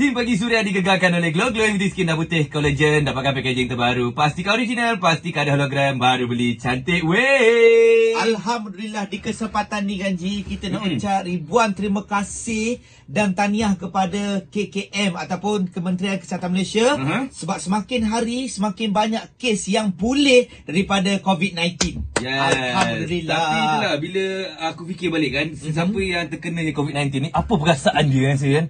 Tim Pagi Suria digegarkan oleh Glow Glow Beauty Skin dah putih collagen. Dapatkan packaging terbaru. Pastikan original, pastikan ada hologram. Baru beli cantik weh. Alhamdulillah, di kesempatan ni Ganji, kita nak ucap ribuan terima kasih dan tahniah kepada KKM ataupun Kementerian Kesihatan Malaysia sebab semakin hari semakin banyak kes yang pulih daripada COVID-19. Yes. Alhamdulillah. Tapi itulah, bila aku fikir balik kan, siapa yang terkena COVID-19 ni, apa perasaan dia kan, kan?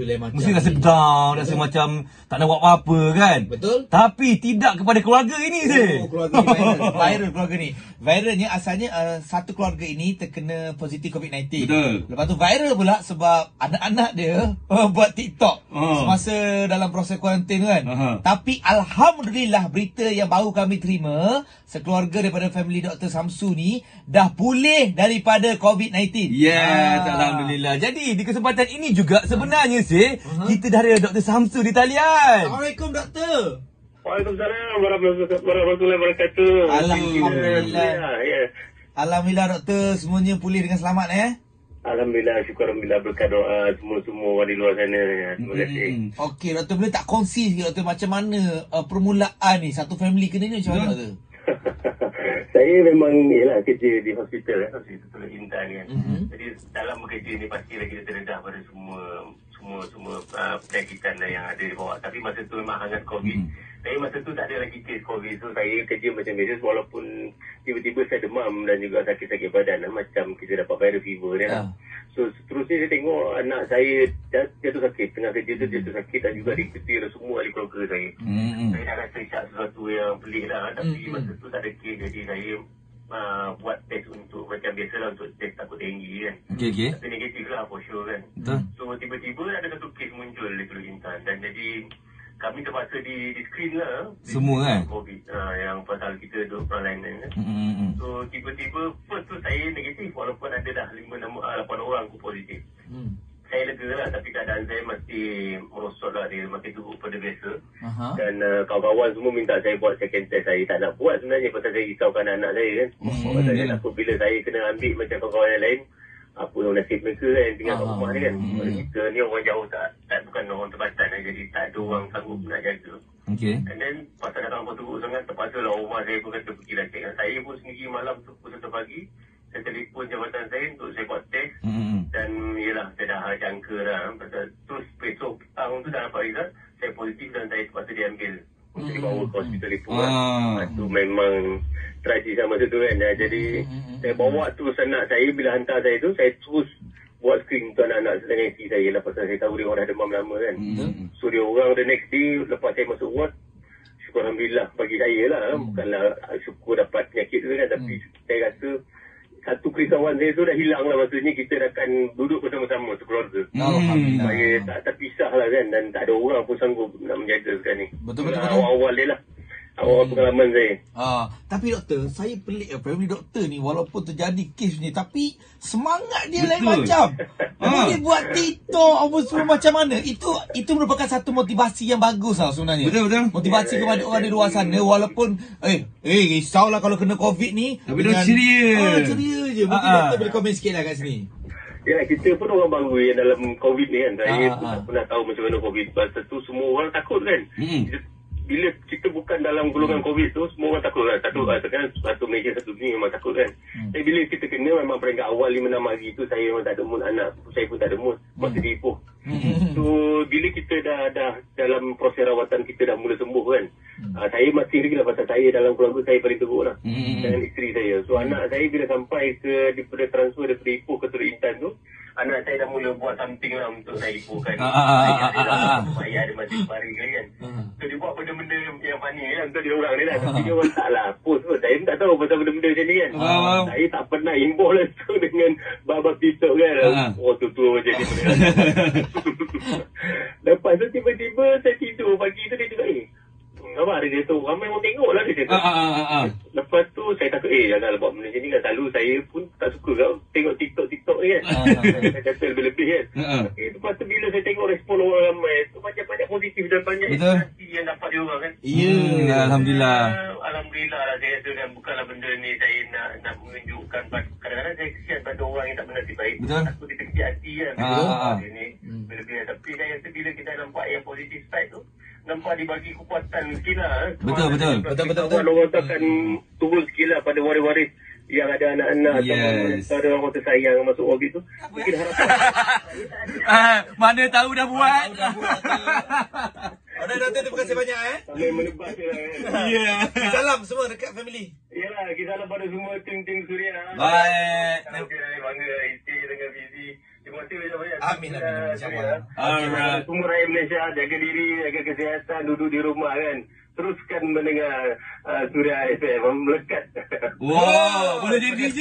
Lain macam. Mesti rasa down, rasa macam tak nak buat apa-apa kan. Betul. Tapi tidak kepada keluarga ini sih. Keluarga ni viral. Viral keluarga ni. Viralnya asalnya satu keluarga ini terkena positif COVID-19. Betul. Lepas tu viral pula sebab anak-anak dia buat TikTok semasa dalam proses kuarantin kan. Tapi Alhamdulillah, berita yang baru kami terima, sekeluarga daripada family Dr. Samsu ni dah pulih daripada COVID-19. Yes, Alhamdulillah. Jadi di kesempatan ini juga sebenarnya sih kita dah ada Dr. Samsu di talian. Assalamualaikum Doktor. Waalaikumsalam warahmatullahi wabarakatuh. Alhamdulillah. Ya. Alhamdulillah Doktor, semuanya pulih dengan selamat Alhamdulillah, syukur Alhamdulillah, berkat doa semua di luar sana ya. Terima kasih. Okey Doktor, boleh tak kongsi sikit Doktor macam mana permulaan ni satu family kena ni macam mana Doktor? Saya memang kerja di hospital hospital Intan kan. Jadi dalam bekerja ni pastilah kita terdedah pada semua penyakitan yang ada di bawah. Tapi masa tu memang hangat COVID. Saya masa tu tak ada lagi kes COVID. So saya kerja macam biasa walaupun tiba-tiba saya demam dan juga sakit-sakit badan macam kita dapat viral fever kan. So seterusnya saya tengok anak saya jatuh sakit. Tengah kerja tu jatuh sakit dan juga diikuti oleh semua ahli keluarga saya. Saya dah rasa syak sesuatu yang pelik lah. Tapi masa tu tak ada kes. Jadi saya buat test untuk macam biasalah untuk test takut tinggi kan. Okey. Tapi negatif lah for sure kan. So tiba-tiba ada satu kes muncul di Teluk Intan dan jadi kami terpaksa di screen lah semua kan COVID yang pasal kita duduk frontline kan. So tiba-tiba first tu saya negatif walaupun ada dah 8 orang aku positif. Saya lega lah, tapi keadaan saya masih merosot lah, dia makin teruk pada biasa. Dan kawan-kawan semua minta saya buat second test. Saya tak nak buat sebenarnya pasal saya risaukan anak saya kan. Pasal saya takut bila saya kena ambil macam kawan-kawan yang lain, apa nasib mereka kan, tinggal kat rumah ni kan. Kita ni orang jauh tak bukan orang tempatan kan, jadi tak ada orang sanggup nak jaga. And then pasal dah nampak teruk sangat, terpaksa lah rumah saya pun kata pergilah check. Saya pun sendiri malam tu pukul 1 pagi, saya telefon jabatan saya untuk saya buat test. Dan yelah, saya dah jangka dah. Pasal terus besok petang tu dah dapat result, saya positif dan saya terpaksa diambil untuk dibawa ke hospital Ipoh kan. Itu memang tragedi sama tu kan. Jadi saya bawa terus anak saya, bila hantar saya tu, saya terus buat screen untuk anak-anak sedang IC saya lah. Pasal saya tahu dia orang dah demam lama kan. So dia orang the next day, lepas saya masuk ward, syukur Alhamdulillah bagi saya lah. Bukanlah syukur dapat penyakit tu kan. Tapi saya rasa satu kerisauan saya tu dah hilang lah. Maksudnya kita akan duduk bersama-sama sekeluarga. Supaya tak terpisah lah kan. Dan tak ada orang pun sanggup nak menjaga sekarang ni. Betul. Awal-awal dia lah. Awal pengalaman saya. Tapi doktor, saya pelik family doktor ni walaupun terjadi kes ni, tapi semangat dia lain macam. Boleh buat TikTok apa semua macam mana. Itu merupakan satu motivasi yang bagus lah sebenarnya. Betul. Motivasi kepada orang di luar sana walaupun risaulah kalau kena COVID ni. Tapi dia ceria. Ceria je. Mungkin doktor boleh komen sikit lah kat sini. Ya, kita pun orang baru yang dalam COVID ni kan. Saya pun tak pernah tahu macam mana COVID. Pasal tu semua orang takut kan. Bila kita bukan dalam golongan COVID tu, semua orang takut kan. Satu Malaysia, satu dunia memang takut kan. Tapi bila kita kena, memang peringkat awal 5-6 hari tu, saya memang tak ada mood. Anak saya pun tak ada mood. Masih di Ipoh. So, bila kita dah dalam proses rawatan, kita dah mula sembuh kan. Saya masih lagi lah pasal saya dalam keluarga saya paling teruk lah. Dengan isteri saya. So, anak saya bila sampai daripada transfer daripada Ipoh ke Teluk Intan tu, anak saya dah mula buat something lah untuk saya Ipoh kan. Ayah dia masih baring kan. So dia buat benda-benda yang funny kan untuk dia orang ni lah. Tapi dia orang tak lah post pun. Saya pun tak tahu pasal benda-benda macam ni kan. Saya tak pernah involve langsung dengan bab TikTok kan. Oh tu macam ni. Lepas tu tiba-tiba saya tidur pagi tu dia cakap apa dia tu ramai orang tengok lah dia cakap. Lepas tu saya takut janganlah buat benda macam ni kan. Selalu saya pun tak suka kau tengok TikTok ni kan. Saya kata lebih-lebih kan. Lepas tu bila saya tengok respon orang ramai tu macam banyak positif dan banyak inspirasi yang dapat dia orang kan. Alhamdulillah lah saya rasa kan. Bukanlah benda ni saya nak menunjukkan. Kadang-kadang saya kesian pada orang yang tak bernasib baik. Aku dia kecil hati kan. Dia ni berlebihan. Tapi saya rasa bila kita nampak yang positif side tu, nampak dibagi kekuatan sikit lah. Betul. Orang akan turun sikit lah pada waris-waris yang ada anak-anak atau orang tersayang masuk orbit tu. Mungkin harapan. Mana tahu dah buat. Doktor, terima kasih banyak Sampai menebas je lah kan. Ya. Salam semua dekat family. Yalah, kita salam pada semua tim-tim Suria. Baik. Saya bangga isteri dengan Fizi. Terima kasih banyak-banyak. Amin. InsyaAllah. Alright. Semua rakyat Malaysia jaga diri, jaga kesihatan, duduk di rumah kan. Teruskan mendengar Suria FM melekat. Wow, boleh jadi DJ.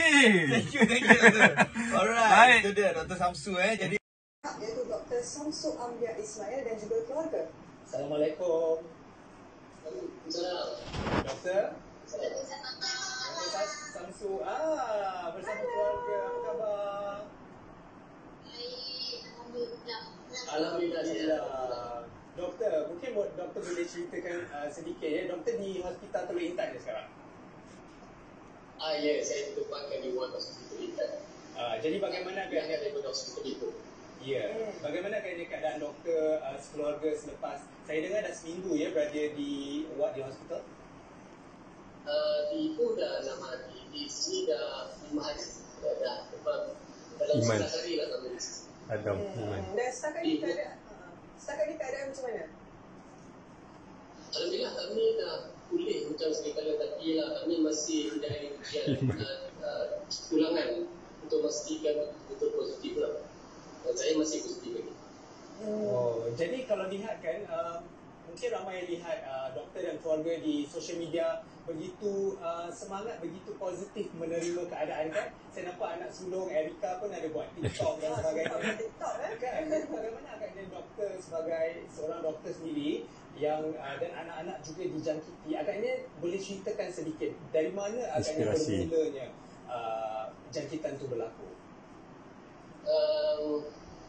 Thank you doktor. Alright. Baik. Itu dia Dr. Samsu Jadi iaitu Dr. Samsu Ambia Ismail dan juga keluarga. Assalamualaikum. Doktor? Samsu. Bersama keluarga. Apa khabar? Alhamdulillah. Doktor, mungkin doktor boleh ceritakan sedikit ya. Doktor di Hospital Teluk Intan je sekarang? Ya, saya ditempatkan di One Hospital Intan. Jadi bagaimana keadaan daripada hospital itu? Ya, bagaimana keadaan doktor sekeluarga selepas saya dengar dah seminggu ya berada di ward di hospital? Di itu dah 6 hari, di sini dah 5 hari. Dah dalam 11 hari lah kami di sini. Dan setakat ni keadaan macam mana? Alhamdulillah kami dah pulih macam sekali tapi lah kami masih tidak ada ujian ulangan untuk memastikan betul positif lah. Dan saya masih positif lagi. Jadi kalau lihat kan, mungkin ramai yang lihat doktor dan keluarga di social media begitu semangat, begitu positif menerima keadaan kan. Saya nampak anak sulung Erika pun ada buat TikTok dan sebagainya. TikTok Kan? Bagaimana agaknya doktor sebagai seorang doktor sendiri yang dan anak-anak juga dijangkiti, agaknya boleh ceritakan sedikit dari mana agaknya bermulanya jangkitan itu berlaku?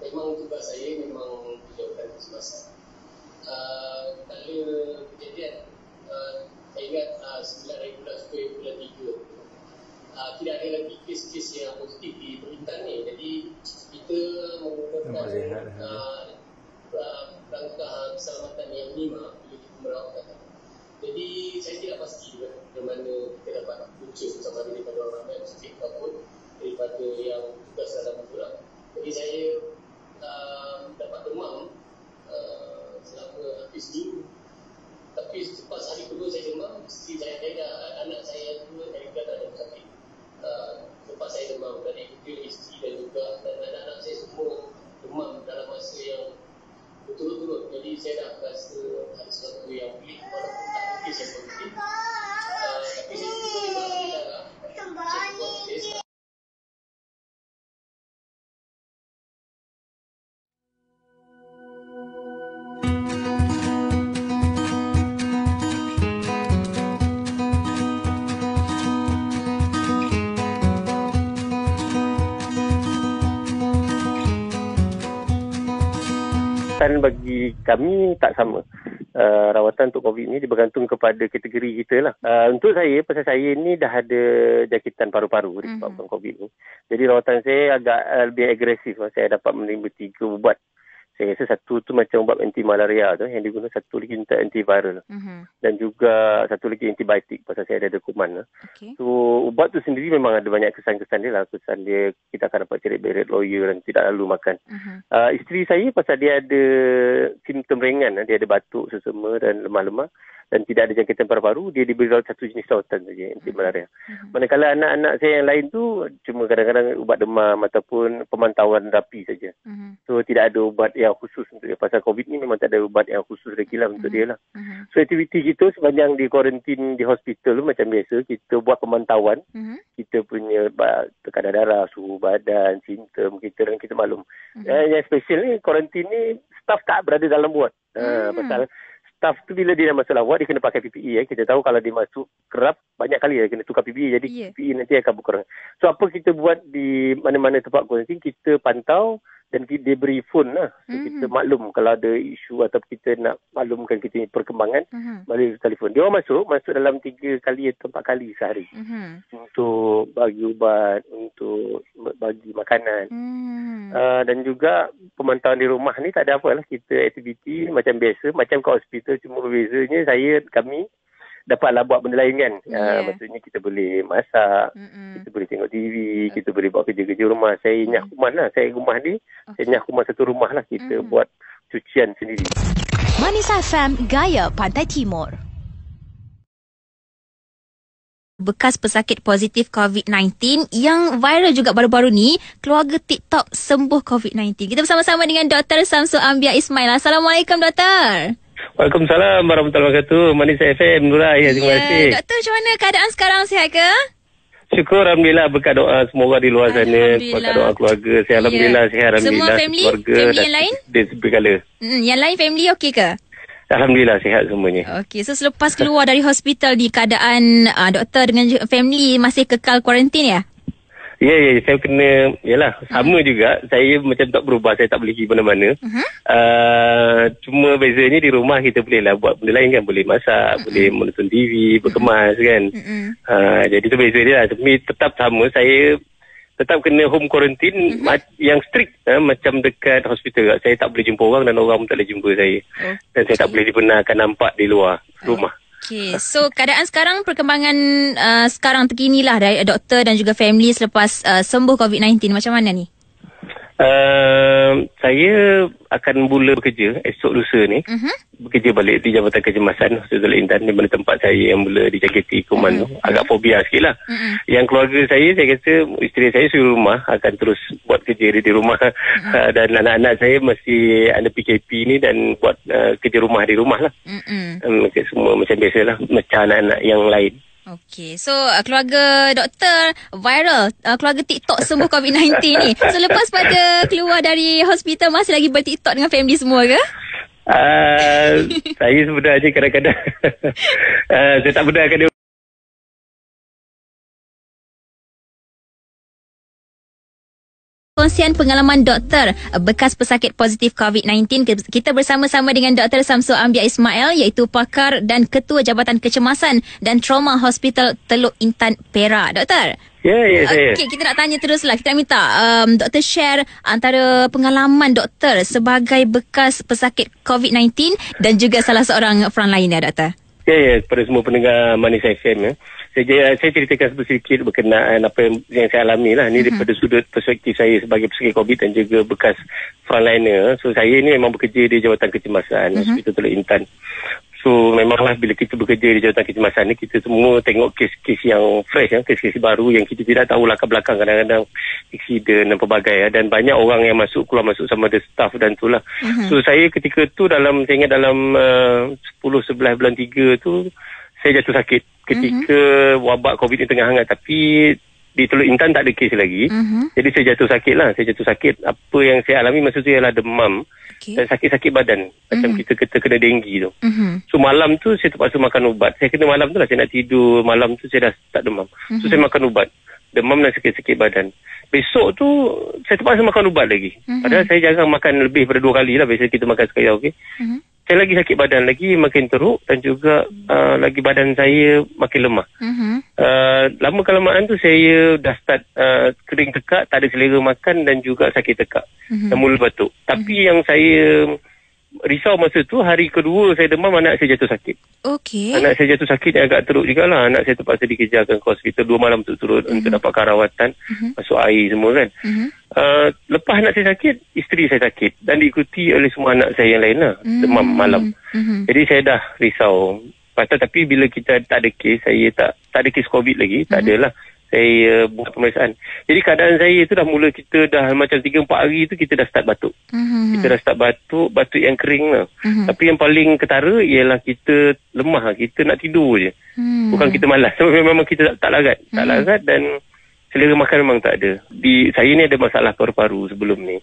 Memang tugas saya memang dijawabkan semasa. Kala kejadian, saya ingat 9 hari bulan 10 bulan 3 tidak ada lagi kes-kes yang positif di Intan ni. Jadi kita menggunakan langkah keselamatan yang minima bila kita merawat. Jadi saya tidak pasti bagaimana kita dapat punca sama daripada orang ramai positif ataupun daripada yang tugas dalam bulan. Jadi saya dapat demam selama hampir seminggu. Tapi selepas hari kedua saya demam, isteri saya anak saya dua Erika tak ada sakit. Lepas saya demam, dan juga isteri dan juga dan anak-anak saya semua demam dalam masa yang berturut-turut. Jadi saya dah rasa ada sesuatu yang pelik walaupun tak mungkin saya positif. Tapi saya juga berdarah. Saya buat test. Bagi kami tak sama. Rawatan untuk COVID ni dia bergantung kepada kategori kita lah. Untuk saya, pasal saya ni dah ada jangkitan paru-paru disebabkan COVID ni. Jadi rawatan saya agak lebih agresif. Saya dapat menerima 3 ubat. Saya rasa satu tu macam ubat anti malaria tu yang digunakan, satu lagi untuk antiviral. Dan juga satu lagi antibiotik pasal saya ada kuman. So ubat tu sendiri memang ada banyak kesan-kesan dia lah. Kesan dia kita akan dapat cerit-berit lawyer dan tidak lalu makan. Isteri saya pasal dia ada simptom ringan, dia ada batuk, sesama dan lemah-lemah dan tidak ada jangkitan paru-paru, dia diberi satu jenis rawatan saja, anti malaria. Manakala anak-anak saya yang lain tu cuma kadang-kadang ubat demam ataupun pemantauan rapi saja. So tidak ada ubat yang khusus untuk dia. Pasal COVID ni memang tak ada ubat yang khusus lagi lah untuk dia lah. So aktiviti kita sepanjang di kuarantin di hospital tu macam biasa, kita buat pemantauan. Kita punya tekanan darah, suhu badan, simptom kita dan kita maklum. Yang special ni, kuarantin ni staff tak berada dalam ward. Pasal staff tu bila dia dah masuk ward, dia kena pakai PPE. Kita tahu kalau dia masuk kerap, banyak kali dia kena tukar PPE. Jadi PPE nanti akan berkurang. So apa kita buat di mana-mana tempat kuarantin, kita pantau dan dia beri phone lah. So, kita maklum kalau ada isu atau kita nak maklumkan kita perkembangan melalui telefon. Dia orang masuk dalam 3 kali atau 4 kali sehari. Untuk bagi ubat, untuk bagi makanan. Dan juga pemantauan di rumah ni tak ada apa lah. Kita aktiviti macam biasa, macam kat hospital, cuma berbezanya kami dapatlah buat benda lain kan. Maksudnya kita boleh masak, kita boleh tengok TV, kita boleh buat kerja-kerja rumah. Saya nyah rumah lah. Saya rumah ni, saya nyah rumah satu rumah lah. Kita buat cucian sendiri. Manis FM, Gaya Pantai Timur. Bekas pesakit positif COVID-19 yang viral juga baru-baru ni, keluarga TikTok sembuh COVID-19. Kita bersama-sama dengan Dr. Samsul Ambia Ismail. Assalamualaikum, Doktor. Waalaikumsalam warahmatullahi wabarakatuh. Manis FM Nurah. Terima kasih. Doktor, macam mana keadaan sekarang? Sihat ke? Syukur Alhamdulillah, berkat doa semua orang di luar sana, berkat doa keluarga saya. Alhamdulillah sihat. Alhamdulillah. Semua family yang lain? Yang lain family okey ke? Alhamdulillah sihat semuanya. Okey, so selepas keluar dari hospital di keadaan doktor dengan family masih kekal kuarantin ya? Ya, saya kena, sama juga. Saya macam tak berubah, saya tak boleh pergi mana-mana. Cuma bezanya di rumah kita boleh lah buat benda lain kan. Boleh masak, boleh menonton TV, berkemas kan. Jadi tu beza dia lah. Tapi tetap sama, saya tetap kena home quarantine yang strict. Macam dekat hospital. Saya tak boleh jumpa orang dan orang pun tak boleh jumpa saya. Dan saya tak boleh dibenarkan nampak di luar rumah. Okay, so keadaan sekarang, perkembangan sekarang terkini lah dari doktor dan juga family selepas sembuh COVID-19. Macam mana ni? Saya akan mula bekerja esok lusa ni. Bekerja balik di Jabatan Kecemasan Hospital Intan, di mana tempat saya yang mula dijangkiti kuman tu. Agak fobia sikit lah. Yang keluarga saya kata isteri saya suruh rumah, akan terus buat kerja di rumah. Dan anak-anak saya masih ada PKP ni dan buat kerja rumah di rumah lah. Semua macam biasa lah, macam anak-anak yang lain. Okey, so keluarga doktor viral, keluarga TikTok sembuh COVID-19 ni. So lepas pada keluar dari hospital masih lagi ber-TikTok dengan family semua ke? Saya sebenarnya kadang-kadang saya tak benarkan dia. Kongsian pengalaman doktor bekas pesakit positif COVID-19. Kita bersama-sama dengan Dr. Samsul Ambia Ismail, iaitu pakar dan Ketua Jabatan Kecemasan dan Trauma Hospital Teluk Intan, Perak. Doktor? Ya, saya. Okey, kita nak tanya teruslah. Kita minta doktor share antara pengalaman doktor sebagai bekas pesakit COVID-19 dan juga salah seorang frontliner, doktor. Ya, kepada semua pendengar Manis FM ya. Saya ceritakan sedikit berkenaan apa yang saya alami lah. Ini daripada sudut perspektif saya sebagai pesakit COVID dan juga bekas frontliner. So saya ni memang bekerja di Jabatan Kecemasan Hospital Teluk Intan. So memanglah bila kita bekerja di Jabatan Kecemasan ni, kita semua tengok kes-kes yang fresh, kes-kes baru yang kita tidak tahu latar belakang, kadang-kadang aksiden dan pelbagai. Dan banyak orang yang keluar masuk sama ada staff dan tu lah. So saya ketika tu saya ingat dalam 10-11 bulan 3 tu, saya jatuh sakit ketika wabak COVID ni tengah hangat. Tapi di Teluk Intan tak ada kes lagi. Jadi saya jatuh sakit lah. Apa yang saya alami masa tu ialah demam. Dan sakit-sakit badan. Macam kita kena denggi tu. So malam tu saya terpaksa makan ubat. Saya kena malam tu lah, saya nak tidur. Malam tu saya dah tak demam. So saya makan ubat. Demam dan sakit-sakit badan. Besok tu saya terpaksa makan ubat lagi. Padahal saya jarang makan lebih daripada 2 kali lah. Biasa kita makan sekali, okey. Saya lagi sakit badan, lagi makin teruk dan juga lagi badan saya makin lemah. Lama kelamaan tu saya dah start kering tekak, tak ada selera makan dan juga sakit tekak. Dan mula batuk. Tapi yang saya risau masa tu, hari kedua saya demam, anak saya jatuh sakit. Okey. Anak saya jatuh sakit yang agak teruk jugalah. Anak saya terpaksa dikejarkan ke hospital 2 malam turut untuk dapatkan rawatan, masuk air semua kan. Lepas anak saya sakit, isteri saya sakit dan diikuti oleh semua anak saya yang lain lah, demam malam. Jadi saya dah risau. Tapi bila kita tak ada kes, saya tak ada kes COVID lagi, tak adalah. Saya buat pemeriksaan. Jadi keadaan saya tu dah mula, kita dah macam 3-4 hari tu kita dah start batuk. Kita dah start batuk yang kering lah. Tapi yang paling ketara ialah kita lemah, kita nak tidur je. Bukan kita malas. So, memang kita tak larat. Tak larat dan selera makan memang tak ada. Saya ni ada masalah paru-paru sebelum ni.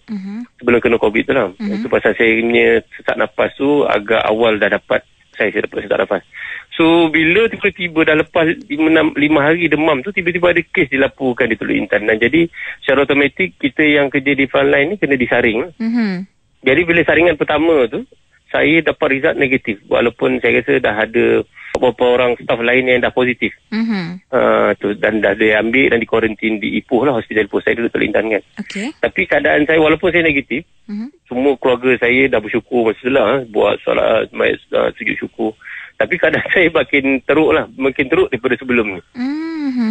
Sebelum kena COVID tu lah. Itu pasal saya punya sesak nafas tu agak awal dah dapat saya dapat sesak nafas. So bila tiba-tiba dah lepas 5 hari demam tu, tiba-tiba ada kes dilaporkan di Teluk Intan. Dan jadi secara automatik kita yang kerja di frontline ni kena disaring. Jadi bila saringan pertama tu, saya dapat result negatif. Walaupun saya rasa dah ada beberapa orang staf lain yang dah positif. Dan dah diambil dan dikuarantin di Ipoh lah, hospital Ipoh. Saya dulu Teluk Intan kan. Tapi keadaan saya, walaupun saya negatif, semua keluarga saya dah bersyukur masa tu lah, buat solat sujud syukur. Tapi keadaan saya makin teruk daripada sebelum ni.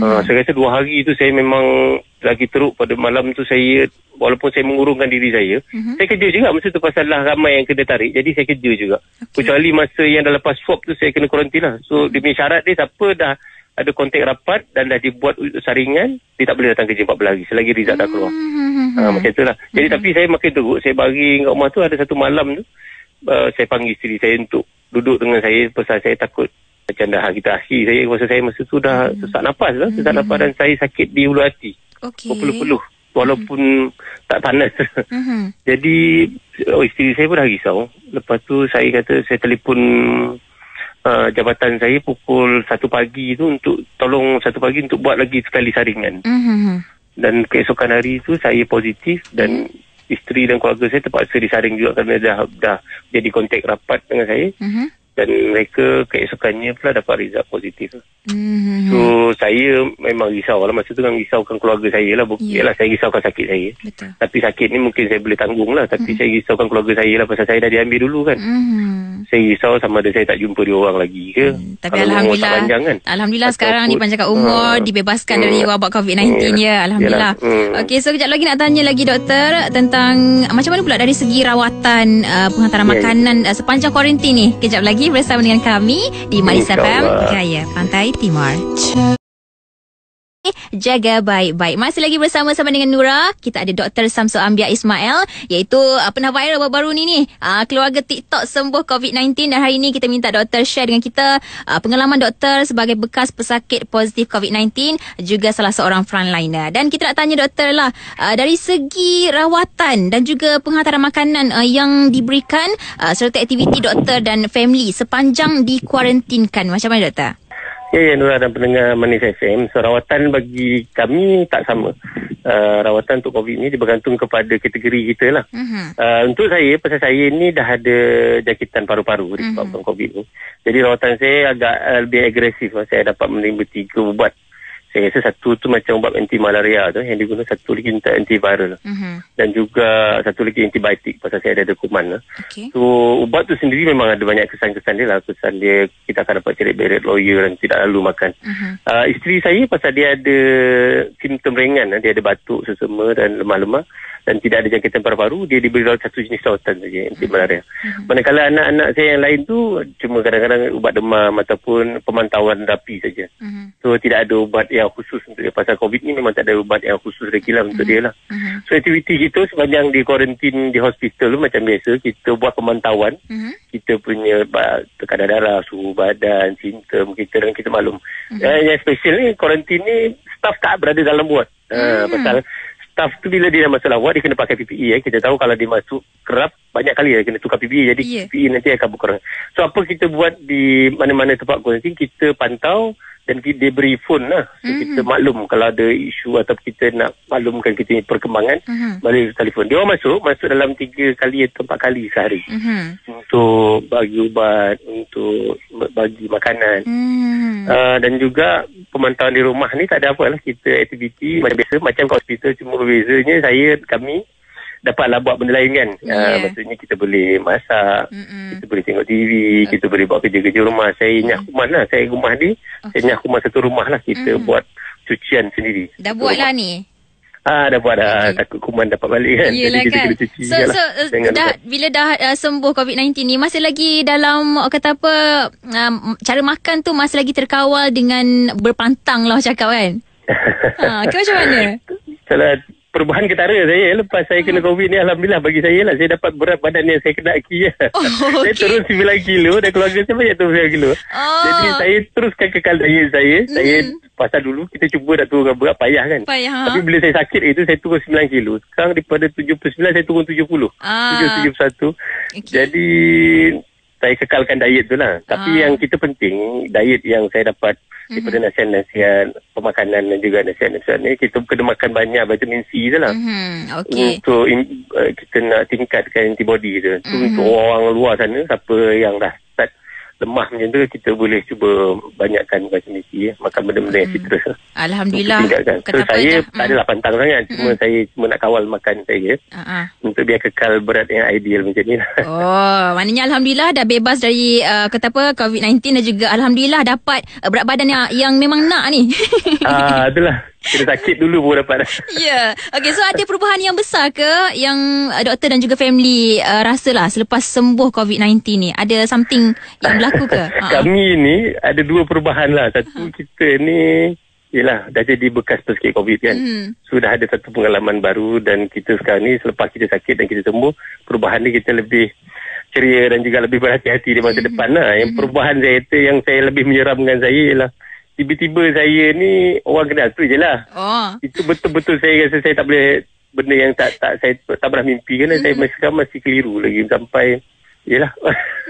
Saya rasa 2 hari tu saya memang lagi teruk. Pada malam tu saya, walaupun saya mengurungkan diri saya, saya kerja juga masa tu pasal lah ramai yang kena tarik. Jadi saya kerja juga. Kecuali masa yang dah lepas swab tu saya kena kuarantin lah. So dia punya syarat dia, siapa dah ada kontak rapat dan dah dibuat saringan, dia tak boleh datang kerja 14 hari selagi result dah keluar. Macam tu lah. Jadi tapi saya makin teruk. Saya baring kat rumah tu, ada satu malam tu, saya panggil isteri saya untuk duduk dengan saya pasal saya takut macam dah kita akhir saya. Pasal saya masa tu dah sesak nafas dan saya sakit di ulu hati. Berpeluh-peluh walaupun tak panas. Jadi isteri saya pun dah risau. Lepas tu saya kata, saya telefon jabatan saya pukul 1 pagi tu untuk tolong 1 pagi untuk buat lagi sekali saringan. Dan keesokan hari tu saya positif dan isteri dan keluarga saya terpaksa disaring juga kerana dah jadi kontak rapat dengan saya. Dan mereka keesokannya pula dapat result positif. So saya memang risau lah. Masa tu kan risaukan keluarga saya lah. Yalah, saya risaukan sakit saya. Tapi sakit ni mungkin saya boleh tanggung lah. Tapi saya risaukan keluarga saya lah, pasal saya dah diambil dulu kan. Saya risau sama ada saya tak jumpa dia orang lagi ke. Tapi Alhamdulillah panjang, kan? Alhamdulillah sekarang dipanjangkan umur, dibebaskan dari wabak COVID-19 ya. Alhamdulillah. Okey, so kejap lagi nak tanya lagi doktor tentang macam mana pula dari segi rawatan penghantaran makanan sepanjang kuarantin ni. Kejap lagi bersama dengan kami di Malis FM Gaya Pantai Timur. Jaga baik-baik. Masih lagi bersama-sama dengan Nura. Kita ada Dr. Samsul Ambia Ismail, iaitu pernah viral baru-baru ni keluarga TikTok sembuh COVID-19. Dan hari ini kita minta doktor share dengan kita pengalaman doktor sebagai bekas pesakit positif COVID-19, juga salah seorang frontliner. Dan kita nak tanya doktor lah, dari segi rawatan dan juga penghantaran makanan yang diberikan serta aktiviti doktor dan family sepanjang dikuarantinkan, macam mana doktor? Ya, Nura dan pendengar Manis FM. So, rawatan bagi kami tak sama. Rawatan untuk COVID ni dia bergantung kepada kategori kita lah. Untuk saya, pasal saya ni dah ada jangkitan paru-paru disebabkan COVID ni. Jadi rawatan saya agak lebih agresif. Saya dapat menerima 3 ubat. Saya rasa satu tu macam ubat anti malaria tu yang digunakan, satu lagi untuk antiviral. Dan juga satu lagi antibiotik pasal saya ada kuman. So ubat tu sendiri memang ada banyak kesan-kesan dia lah. Kesan dia kita akan dapat cerit beret lawyer dan tidak lalu makan. Isteri saya pasal dia ada simptom ringan, dia ada batuk, sesama dan lemah-lemah dan tidak ada jangkitan paru-paru, dia diberi satu jenis rawatan saja, anti malaria. Manakala anak-anak saya yang lain tu cuma kadang-kadang ubat demam ataupun pemantauan rapi saja. So tidak ada ubat yang khusus untuk dia. Pasal COVID ni memang tak ada ubat yang khusus lagi lah untuk dia lah. So aktiviti kita sepanjang di kuarantin di hospital tu macam biasa, kita buat pemantauan. Kita punya tekanan darah, suhu badan, simptom kita dan kita maklum. Yang special ni, kuarantin ni staff tak berada dalam ward. Pasal staff tu bila dia dah masuk lawat, dia kena pakai PPE. Kita tahu kalau dia masuk kerap, banyak kali dia kena tukar PPE. Jadi PPE nanti akan berkurang. So apa kita buat di mana-mana tempat kuarantin, kita pantau dan dia beri phone lah. So kita maklum kalau ada isu atau kita nak maklumkan kita perkembangan, melalui telefon. Dia orang masuk dalam 3 kali atau 4 kali sehari. Untuk bagi ubat, untuk bagi makanan. Dan juga pemantauan di rumah ni tak ada apa lah. Kita aktiviti macam biasa, macam kat hospital, cuma berbezanya kami dapatlah buat benda lain kan. Maksudnya kita boleh masak, kita boleh tengok TV, kita boleh buat kerja-kerja rumah. Saya nyah kuman lah. Saya rumah ni, saya nyah kuman satu rumah lah. Kita buat cucian sendiri. Dah buat lah ni? Dah buat dah. Takut kuman dapat balik kan. Yelah, jadi kita kan? kena cuci Bila dah sembuh COVID-19 ni, masih lagi dalam kata apa, cara makan tu masih lagi terkawal dengan berpantang lah cakap kan? Macam mana? Salah. Perubahan ketara saya lepas saya kena COVID ni, alhamdulillah bagi saya lah, saya dapat berat badan yang saya kena aki. Saya turun 9 kilo dan keluarga saya banyak turun 9 kilo. Jadi saya teruskan kekal diet saya. Saya pasal dulu kita cuba nak turunkan berat, payah kan. Tapi bila saya sakit itu saya turun 9 kilo. Sekarang daripada 79 saya turun 70. 71. Jadi saya kekalkan diet tu lah. Tapi yang kita penting, diet yang saya dapat daripada nasihat-nasihat pemakanan dan juga nasihat-nasihat ni, kita kena makan banyak vitamin C tu lah. Untuk kita nak tingkatkan antibody tu. Untuk orang luar sana, siapa yang dah start lemah macam tu, kita boleh cuba banyakkan vitamin C, makan benda-benda yang citrus. Alhamdulillah. So saya tak adalah pantang sangat, saya cuma nak kawal makan saya untuk biar kekal berat yang ideal macam ni lah. Oh, maknanya Alhamdulillah dah bebas dari COVID-19 dan juga Alhamdulillah dapat berat badan yang memang nak ni. Itulah. Kena sakit dulu pun dapat. Ya. Okay, so ada perubahan yang besar ke yang doktor dan juga family rasalah selepas sembuh COVID-19 ni? Ada something yang berlaku ke? Kami ni ada dua perubahan lah. Satu, kita ni yelah dah jadi bekas pesakit COVID kan. Sudah ada satu pengalaman baru dan kita sekarang ni selepas kita sakit dan kita sembuh, perubahan ni kita lebih ceria dan juga lebih berhati-hati di masa depan lah. Yang perubahan saya tu yang saya lebih menyeramkan saya ialah tiba-tiba saya ni orang kenal tu je lah. Itu betul-betul saya rasa saya tak boleh, benda yang saya tak pernah mimpi kan. Saya masih keliru lagi sampai yelah.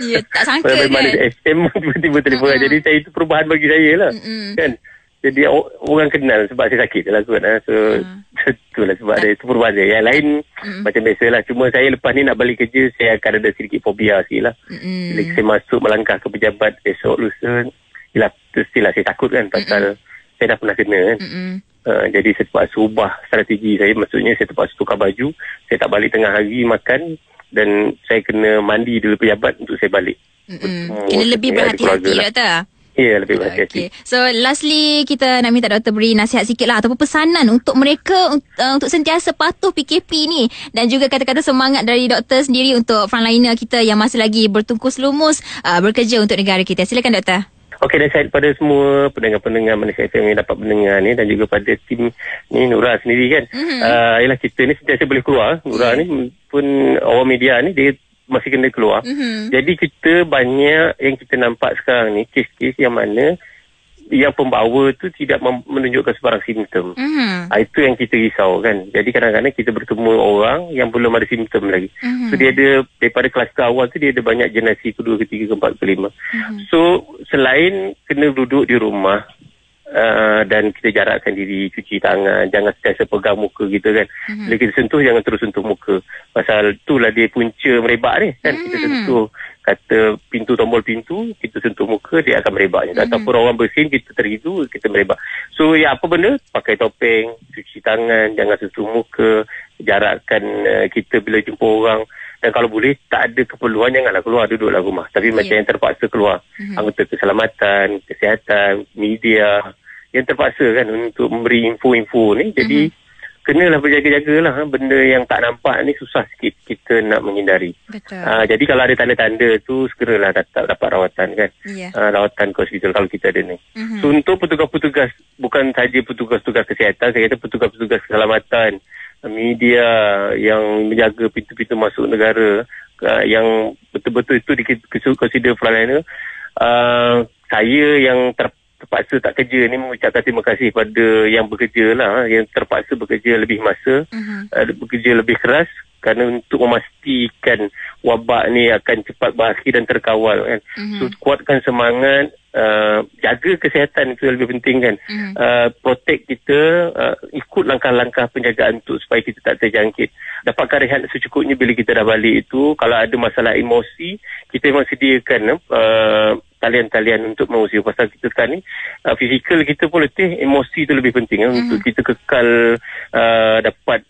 Ya, tak sangka kan. Mana SM tiba-tiba telefon. Jadi saya itu perubahan bagi saya lah. Kan. Jadi orang kenal sebab saya sakit lah kot. So itulah sebab ada itu perubahan saya. Yang lain macam biasa lah. Cuma saya lepas ni nak balik kerja, saya akan ada sedikit fobia sikit lah. Bila saya masuk melangkah ke pejabat esok lusa, yelah, mestilah saya takut kan pasal saya dah pernah kena kan. Jadi saya terpaksa ubah strategi saya. Maksudnya saya terpaksa tukar baju. Saya tak balik tengah hari makan. Dan saya kena mandi dulu pejabat untuk saya balik. Kena lebih berhati-hati doktor. Ya, lebih berhati-hati. So lastly kita nak minta doktor beri nasihat sikit lah ataupun pesanan untuk mereka untuk sentiasa patuh PKP ni. Dan juga kata-kata semangat dari doktor sendiri untuk frontliner kita yang masih lagi bertungkus lumus bekerja untuk negara kita. Silakan doktor. Okey, nasihat pada semua pendengar-pendengar Malaysia FM yang dapat mendengar ni dan juga pada tim ni Nura sendiri kan. Yalah, kita ni sentiasa boleh keluar. Nura ni pun orang media ni dia masih kena keluar. Jadi kita banyak yang kita nampak sekarang ni kes-kes yang mana yang pembawa tu tidak menunjukkan sebarang simptom. Itu yang kita risau kan. Jadi kadang-kadang kita bertemu orang yang belum ada simptom lagi. So dia ada, daripada kluster awal tu dia ada banyak generasi kedua, ketiga, keempat, kelima. So selain kena duduk di rumah dan kita jarakkan diri, cuci tangan, jangan sentiasa pegang muka kita kan. Bila kita sentuh, jangan terus sentuh muka. Pasal itulah dia punca merebak ni kan. Kita sentuh kata pintu, tombol pintu, kita sentuh muka, dia akan merebaknya. Ataupun orang bersin, kita teridu, kita merebak. So ya, apa benda? Pakai topeng, cuci tangan, jangan sentuh muka, jarakkan kita bila jumpa orang. Dan kalau boleh, tak ada keperluan, janganlah keluar, duduklah rumah. Tapi macam yang terpaksa keluar, anggota keselamatan, kesihatan, media, yang terpaksa kan untuk memberi info-info ni. Jadi kenalah berjaga-jagalah. Benda yang tak nampak ni susah sikit kita nak menghindari. Jadi kalau ada tanda-tanda tu, segeralah dapat rawatan kan. Rawatan ke hospital kalau kita ada ni. So untuk petugas-petugas, bukan saja petugas-petugas kesihatan, saya kata petugas-petugas keselamatan, media yang menjaga pintu-pintu masuk negara, yang betul-betul itu consider frontliner. Saya yang terpaksa tak kerja ni mengucapkan terima kasih pada yang bekerja lah, yang terpaksa bekerja lebih masa, bekerja lebih keras kerana untuk memastikan wabak ni akan cepat berakhir dan terkawal kan. So kuatkan semangat, jaga kesihatan itu lebih penting kan. Protect kita, ikut langkah-langkah penjagaan untuk supaya kita tak terjangkit. Dapatkan rehat secukupnya bila kita dah balik itu. Kalau ada masalah emosi, kita memang sediakan talian-talian untuk mengusir. Pasal kita sekarang ni fizikal kita pun letih, emosi tu lebih penting untuk kita kekal dapat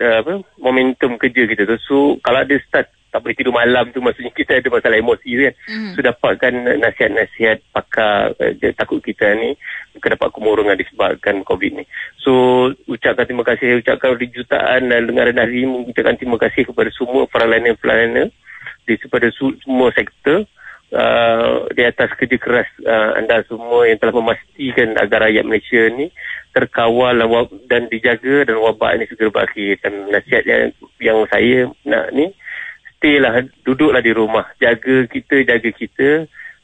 momentum kerja kita tu. So kalau ada start tak boleh tidur malam tu, maksudnya kita ada masalah emosi kan. So dapatkan nasihat-nasihat pakar takut kita ni dapat kemurungan disebabkan COVID ni. So ucapkan terima kasih, ucapkan jutaan dan dengaran hari mengucapkan terima kasih kepada semua frontliner daripada semua sektor. Di atas kerja keras anda semua yang telah memastikan agar rakyat Malaysia ni terkawal dan dijaga dan wabak ni segera berakhir. Dan nasihat yang saya nak ni, stay lah, duduklah di rumah, jaga kita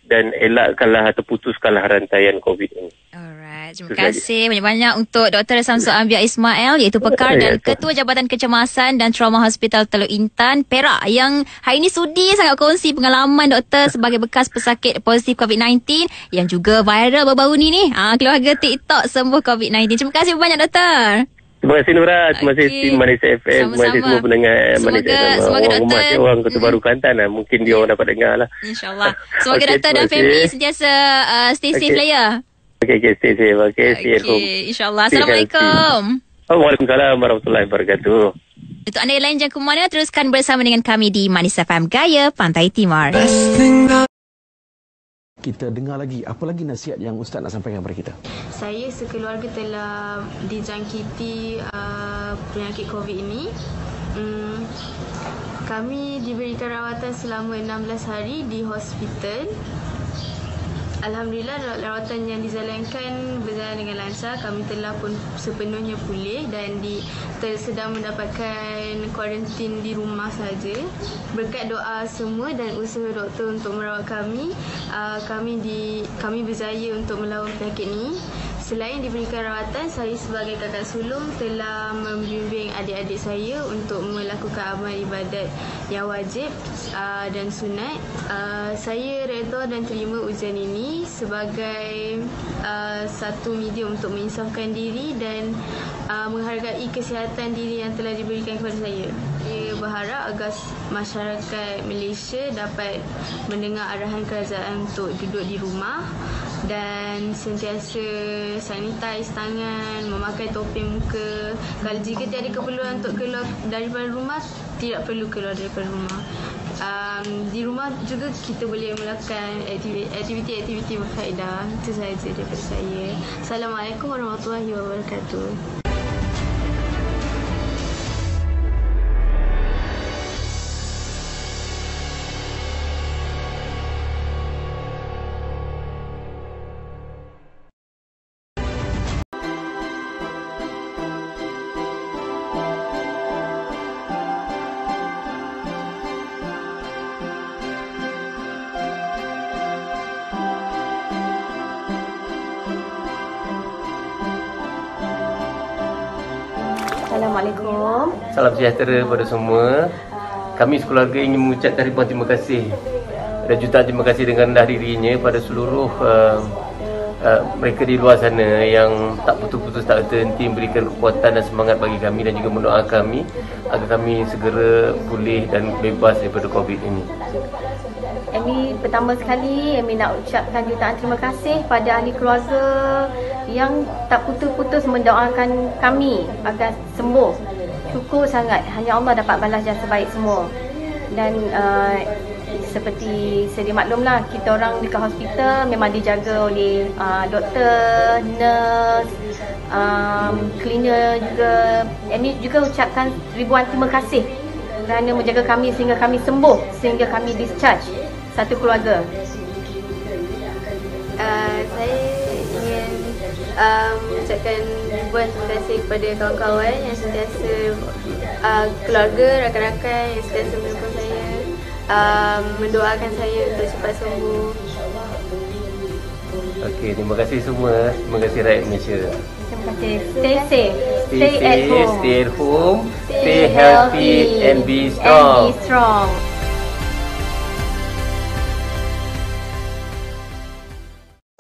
dan elakkanlah atau putuskanlah rantaian COVID ini. Alright, terima kasih banyak-banyak untuk Dr. Samsul Ambiar Ismail, iaitu Pekar dan Ketua Jabatan Kecemasan dan Trauma Hospital Teluk Intan, Perak, yang hari ini sudi sangat kongsi pengalaman doktor sebagai bekas pesakit positif COVID-19 yang juga viral baru-baru ni. Keluarga TikTok sembuh COVID-19. Terima kasih banyak doktor. Terima kasih Nura, terima kasih tim Malaysia FM, terima kasih semua pendengar Malaysia FM. Semoga orang rumah doktor orang Kota Baru Kelantan lah, mungkin dia orang dapat dengar lah. InsyaAllah. Semoga doktor dan family sentiasa stay safe lah ya. Okay, stay safe. Okay, stay at home. InsyaAllah. Assalamualaikum. Waalaikumsalam warahmatullahi wabarakatuh. Untuk anda yang lain jangan ke mana, teruskan bersama dengan kami di Manis FM Gaya Pantai Timur. Kita dengar lagi, apa lagi nasihat yang Ustaz nak sampaikan kepada kita? Saya sekeluarga telah dijangkiti penyakit COVID ini. Kami diberikan rawatan selama 16 hari di hospital. Alhamdulillah, rawatan yang dijalankan berjalan dengan lancar. Kami telah pun sepenuhnya pulih dan sedang mendapatkan kuarantin di rumah saja. Berkat doa semua dan usaha doktor untuk merawat kami, kami berjaya untuk melawan penyakit ini. Selain diberikan rawatan, saya sebagai kakak sulung telah membimbing adik-adik saya untuk melakukan amal ibadat yang wajib dan sunat. Saya redha dan terima ujian ini sebagai satu medium untuk menginsafkan diri dan menghargai kesihatan diri yang telah diberikan kepada saya. Saya berharap agar masyarakat Malaysia dapat mendengar arahan kerajaan untuk duduk di rumah dan sentiasa sanitize tangan, memakai topi muka. Kalau jika tiada keperluan untuk keluar daripada rumah, tidak perlu keluar daripada rumah. Di rumah juga kita boleh melakukan aktiviti-aktiviti berfaedah. Itu sahaja daripada saya. Assalamualaikum warahmatullahi wabarakatuh. Assalamualaikum. Salam sejahtera kepada semua. Kami sekeluarga ingin mengucapkan ribuan terima kasih dan jutaan terima kasih dengan rendah dirinya pada seluruh mereka di luar sana yang tak putus-putus, tak terhenti memberikan kekuatan dan semangat bagi kami dan juga mendoakan kami agar kami segera pulih dan bebas daripada COVID ini. Amy, pertama sekali Amy nak ucapkan jutaan terima kasih pada ahli keluarga yang tak putus-putus mendoakan kami agar sembuh. Syukur sangat, hanya Allah dapat balas jasa baik semua. Dan seperti sedia maklumlah, kita orang dekat hospital memang dijaga oleh doktor, nurse, cleaner juga. Amy juga ucapkan ribuan terima kasih kerana menjaga kami sehingga kami sembuh, sehingga kami discharge satu keluarga. Saya ingin ucapkan ribuan terima kasih kepada kawan-kawan yang sentiasa, keluarga, rakan-rakan yang sentiasa mendukung saya, mendoakan saya untuk cepat sembuh. Okey, terima kasih semua. Terima kasih rakyat Malaysia. Terima kasih. Stay safe. Stay at home. Stay healthy and be strong.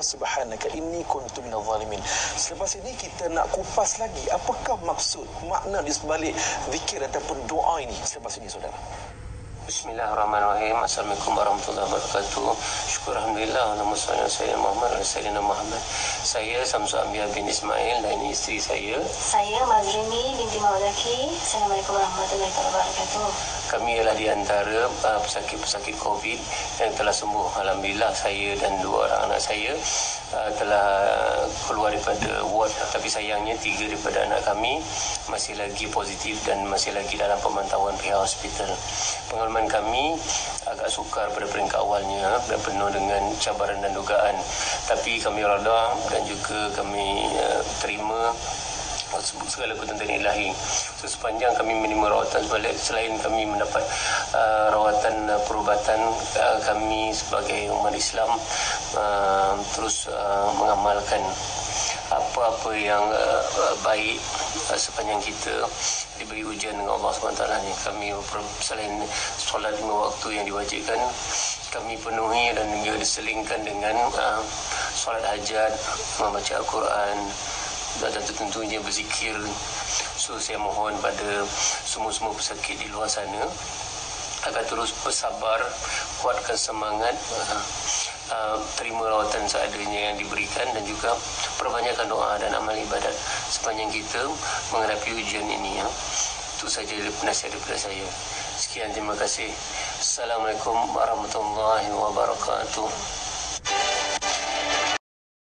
Subhanaka inni kuntu minadh zalimin. Selepas ini kita nak kupas lagi apakah maksud, makna di sebalik zikir ataupun doa ini selepas ini, saudara. Bismillahirrahmanirrahim. Assalamualaikum warahmatullahi wabarakatuh. Syukur alhamdulillah. Allahumma salli ala sayyidina Muhammad wa sayyidina Muhammad. Saya Samsul Ambiar bin Ismail dan ini isteri saya. Saya Mazrini binti Maulaki. Assalamualaikum warahmatullahi wabarakatuh. Kami ialah di antara pesakit-pesakit COVID yang telah sembuh. Alhamdulillah, saya dan dua orang anak saya telah keluar daripada ward. Tapi sayangnya 3 daripada anak kami masih lagi positif dan masih lagi dalam pemantauan pihak hospital. Pengalaman kami agak sukar pada peringkat awalnya dan penuh dengan cabaran dan dugaan. Tapi kami redha dan juga kami terima segala ketentuan ilahi. So, sepanjang kami menerima rawatan selain kami mendapat rawatan perubatan, kami sebagai umat Islam terus mengamalkan apa-apa yang baik sepanjang kita diberi ujian dengan Allah SWT ni. Kami selain solat 5 waktu yang diwajibkan, kami penuhi dan juga diselingkan dengan solat hajat, membaca Al-Quran dan tentunya berzikir. So saya mohon pada semua-semua pesakit di luar sana agar terus bersabar, kuatkan semangat, terima rawatan seadanya yang diberikan dan juga perbanyakkan doa dan amal ibadat sepanjang kita menghadapi ujian ini ya. Itu saja nasihat daripada saya. Sekian, terima kasih. Assalamualaikum warahmatullahi wabarakatuh.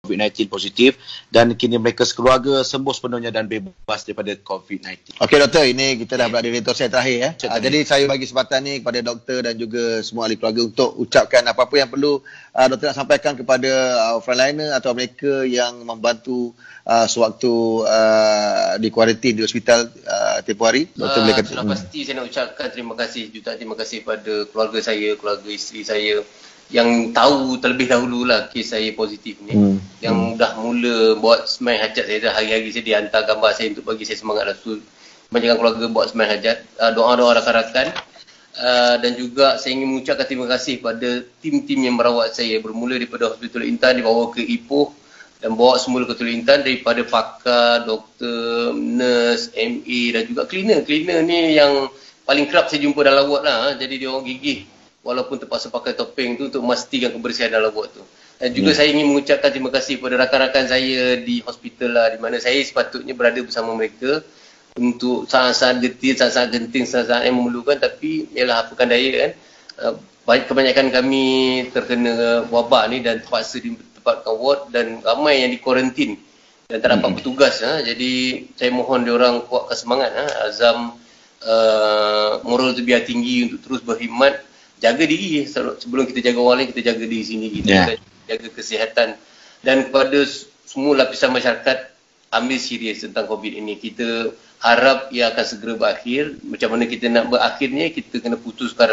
COVID-19 positif dan kini mereka sekeluarga sembuh sepenuhnya dan bebas daripada COVID-19. Okey doktor, ini kita dah berada di saya terakhir ya. Jadi saya bagi kesempatan ni kepada doktor dan juga semua ahli keluarga untuk ucapkan apa-apa yang perlu doktor nak sampaikan kepada frontliner atau mereka yang membantu sewaktu di kuarantin di hospital tempoh hari. Doktor boleh kata. Sudah pasti saya nak ucapkan terima kasih, jutaan terima kasih pada keluarga saya, keluarga isteri saya yang tahu terlebih dahululah kes saya positif ni, yang dah mula buat semai hajat saya dah. Hari-hari saya dihantar gambar saya untuk bagi saya semangat Rasul. Kebanyakan keluarga buat semai hajat, doa-doa rakan-rakan, dan juga saya ingin mengucapkan terima kasih pada tim-tim yang merawat saya, bermula daripada Hospital Intan dibawa ke Ipoh dan bawa semula ke Hospital Intan, daripada pakar, doktor, nurse, MA dan juga cleaner. Cleaner ni yang paling kerap saya jumpa dalam ward lah, jadi dia orang gigih walaupun terpaksa pakai topeng tu untuk memastikan kebersihan dalam ward tu. Dan juga saya ingin mengucapkan terima kasih kepada rakan-rakan saya di hospital lah, di mana saya sepatutnya berada bersama mereka untuk saat-saat getir, saat-saat genting, saat-saat yang memerlukan, tapi ialah apakan daya kan. Kebanyakan kami terkena wabak ni dan terpaksa ditempatkan ward dan ramai yang dikuarantin dan tak dapat bertugas. Jadi saya mohon diorang kuatkan semangat, azam, moral terbiar tinggi untuk terus berkhidmat. Jaga diri sebelum kita jaga orang lain, kita jaga diri sini, kita jaga kesihatan. Dan kepada semua lapisan masyarakat, ambil serius tentang COVID ini. Kita harap ia akan segera berakhir. Macam mana kita nak berakhirnya, kita kena putuskan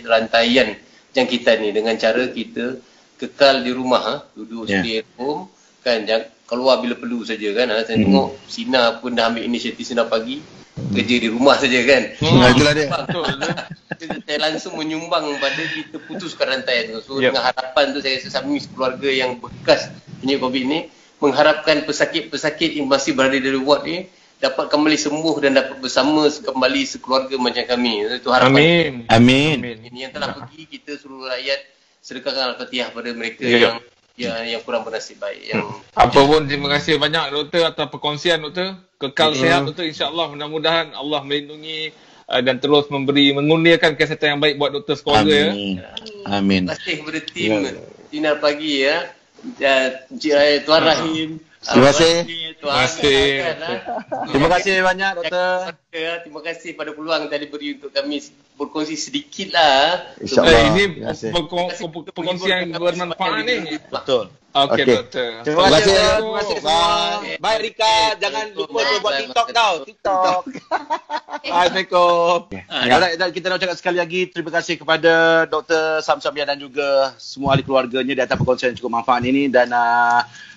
rantaian jangkitan ni dengan cara kita kekal di rumah, duduk stay at home kan, jangan keluar bila perlu saja kan. Saya tengok Sina pun dah ambil inisiatif Sina pagi, kerja di rumah saja kan. Itulah dia. Saya langsung menyumbang pada kita putuskan rantai tu. So dengan harapan tu saya sesama keluarga yang bekas penyakit COVID ni, mengharapkan pesakit-pesakit yang masih berada di ward ni dapat kembali sembuh dan dapat bersama kembali sekeluarga macam kami. Itu harapan. Amin. Ini yang telah pergi, kita seluruh rakyat sedekahkan Al-Fatihah pada mereka yang kurang bernasib baik. Apa pun, terima kasih banyak doktor atas perkongsian doktor. Kekal sihat doktor, insya-Allah. Mudah-mudahan Allah melindungi dan terus mengurniakan kesihatan yang baik buat doktor sekeluarga. Amin. Terima kasih kepada tim Sinar Pagi ya. Encik Tuan Rahim. Terima kasih. Terima kasih banyak doktor. Terima kasih pada peluang tadi beri untuk kami berkongsi sedikit lah. InsyaAllah. Ini perkongsian bermanfaat ni. Betul. Okey doktor. Terima kasih semua. Baik Rika, jangan lupa buat TikTok tau. TikTok. Assalamualaikum. Dan kita nak ucapkan sekali lagi terima kasih kepada Dr. Samsu Ambiar dan juga semua ahli keluarganya di atas perkongsian yang cukup manfaat ini. Dan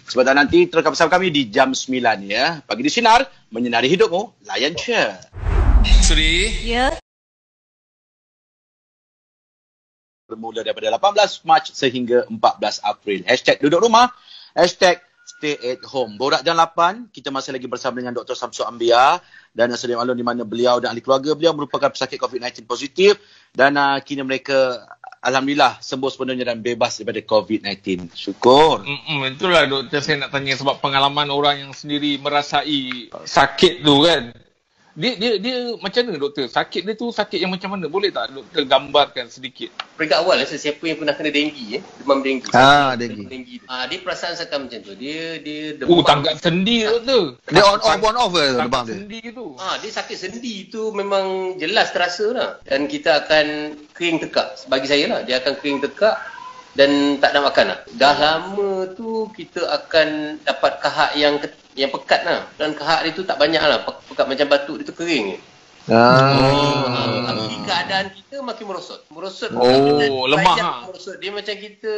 sebentar nanti teruskan bersama kami di jam 9 ya. Pagi di Sinar, menyinari hidupmu, layan je. Suri. Ya. Bermula daripada 18 Mac sehingga 14 April. #duduk rumah, #stay at home. Borak jam 8, kita masih lagi bersama dengan Dr. Samsu Ambiar dan sedia maklum di mana beliau dan ahli keluarga beliau merupakan pesakit COVID-19 positif dan kini mereka alhamdulillah sembuh sepenuhnya dan bebas daripada COVID-19. Syukur. Itulah doktor, saya nak tanya sebab pengalaman orang yang sendiri merasai sakit tu kan. Dia macam mana doktor? Sakit dia tu sakit yang macam mana? Boleh tak doktor gambarkan sedikit? Peringkat awal sesiapa yang pernah kena denggi, demam denggi. Denggi. Dia perasaan sakam macam tu. Dia demam. Tanggap sendi doktor. Dia on off ke demam dia? Sendi tu. Dia sakit sendi tu memang jelas terasa lah. Dan kita akan kering tekak. Bagi saya lah, dia akan kering tekak dan tak nak makan lah. Dah lama tu kita akan dapat kahak yang yang pekat lah. Dan kehak dia tu tak banyak lah. Pekat macam batuk dia tu kering je. Tapi keadaan kita makin merosot. Lemah lah. Merosot. Dia macam kita,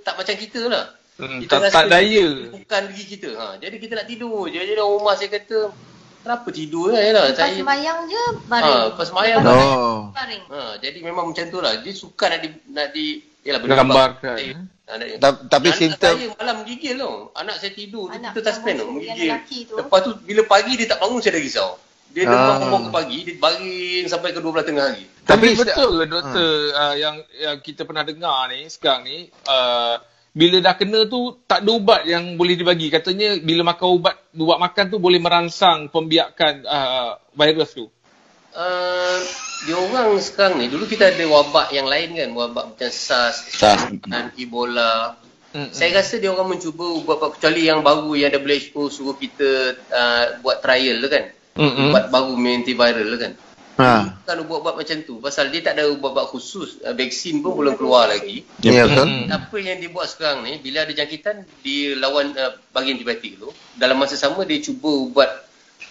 tak macam kita lah. Kita tak daya. Bukan diri kita. Jadi kita nak tidur je. Jadi dalam rumah saya kata, kenapa tidur lah? Pas sembahyang je baring. Pas sembahyang baring. Jadi memang macam tu lah. Dia suka nak di yalah, gambarkan. Tapi simptom saya malam menggigil tau. Anak saya tidur, kita taspen tau, menggigil. Lepas tu bila pagi dia tak bangun, saya dah risau. Dia demam ke pagi, dia baring sampai ke 12 tengah hari. Tapi betul ke doktor yang kita pernah dengar ni sekarang ni, bila dah kena tu tak ada ubat yang boleh dibagi. Katanya bila makan ubat makan tu boleh merangsang pembiakan virus tu. Dia orang sekarang ni, dulu kita ada wabak yang lain kan, wabak macam SARS dan Ebola. Saya rasa dia orang mencuba ubat kecuali yang baru yang WHO suruh kita buat trial tu kan. Ubat baru antiviral kan. Bukan ubat-ubat macam tu. Pasal dia tak ada ubat-ubat khusus. Vaksin pun belum keluar lagi. Apa yang dia buat sekarang ni, bila ada jangkitan, dia lawan bagi antibiotik tu. Dalam masa sama dia cuba ubat,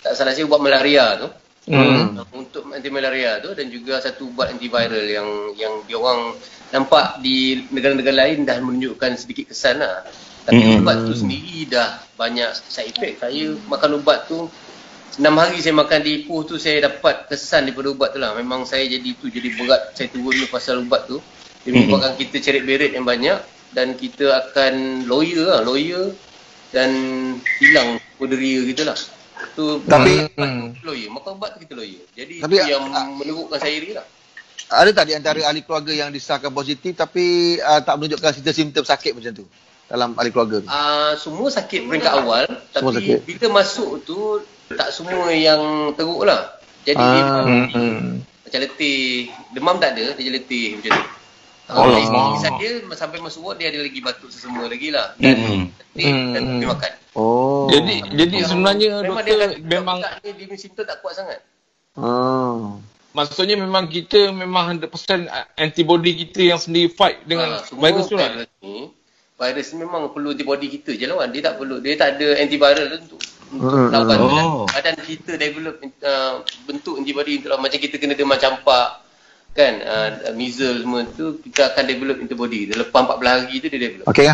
tak salah saya ubat malaria tu. Untuk anti malaria tu, dan juga satu ubat antiviral yang dia orang nampak di negara-negara lain dah menunjukkan sedikit kesan lah. Tapi ubat tu sendiri dah banyak side effect. Saya makan ubat tu 6 hari saya makan di Ipoh tu, saya dapat kesan daripada ubat tu lah. Memang saya jadi berat, saya turun pasal ubat tu. Dia menyebabkan kita cerit berit yang banyak, dan kita akan lawyer dan hilang berderia kita lah. Tu tapi lawyer, makan ubat tu kita lawyer. Jadi tapi, itu yang menerukkan saya ni lah. Ada tak di antara ahli keluarga yang disahkan positif tapi tak menunjukkan simptom sakit macam tu dalam ahli keluarga tu? Semua sakit peringkat awal, tapi bila masuk tu tak semua yang teruk lah. Jadi dia macam letih, demam tak ada, dia letih macam tu. Saya sampai masuk ward dia ada lagi batuk sesemua lagi lah. Dan dia makan. Jadi sebenarnya memang doktor dia memang dia simptom tak kuat sangat. Maksudnya memang kita memang 100% antibody kita yang sendiri fight dengan virus tu lah. Virus ni memang perlu antibody kita je lawan. Dia tak ada antiviral untuk lawan. Badan kita develop bentuk antibody untuk lawan. Macam kita kena demam campak kan, measles semua tu, kita akan develop antibody. Lepas 14 hari tu dia develop. Okey.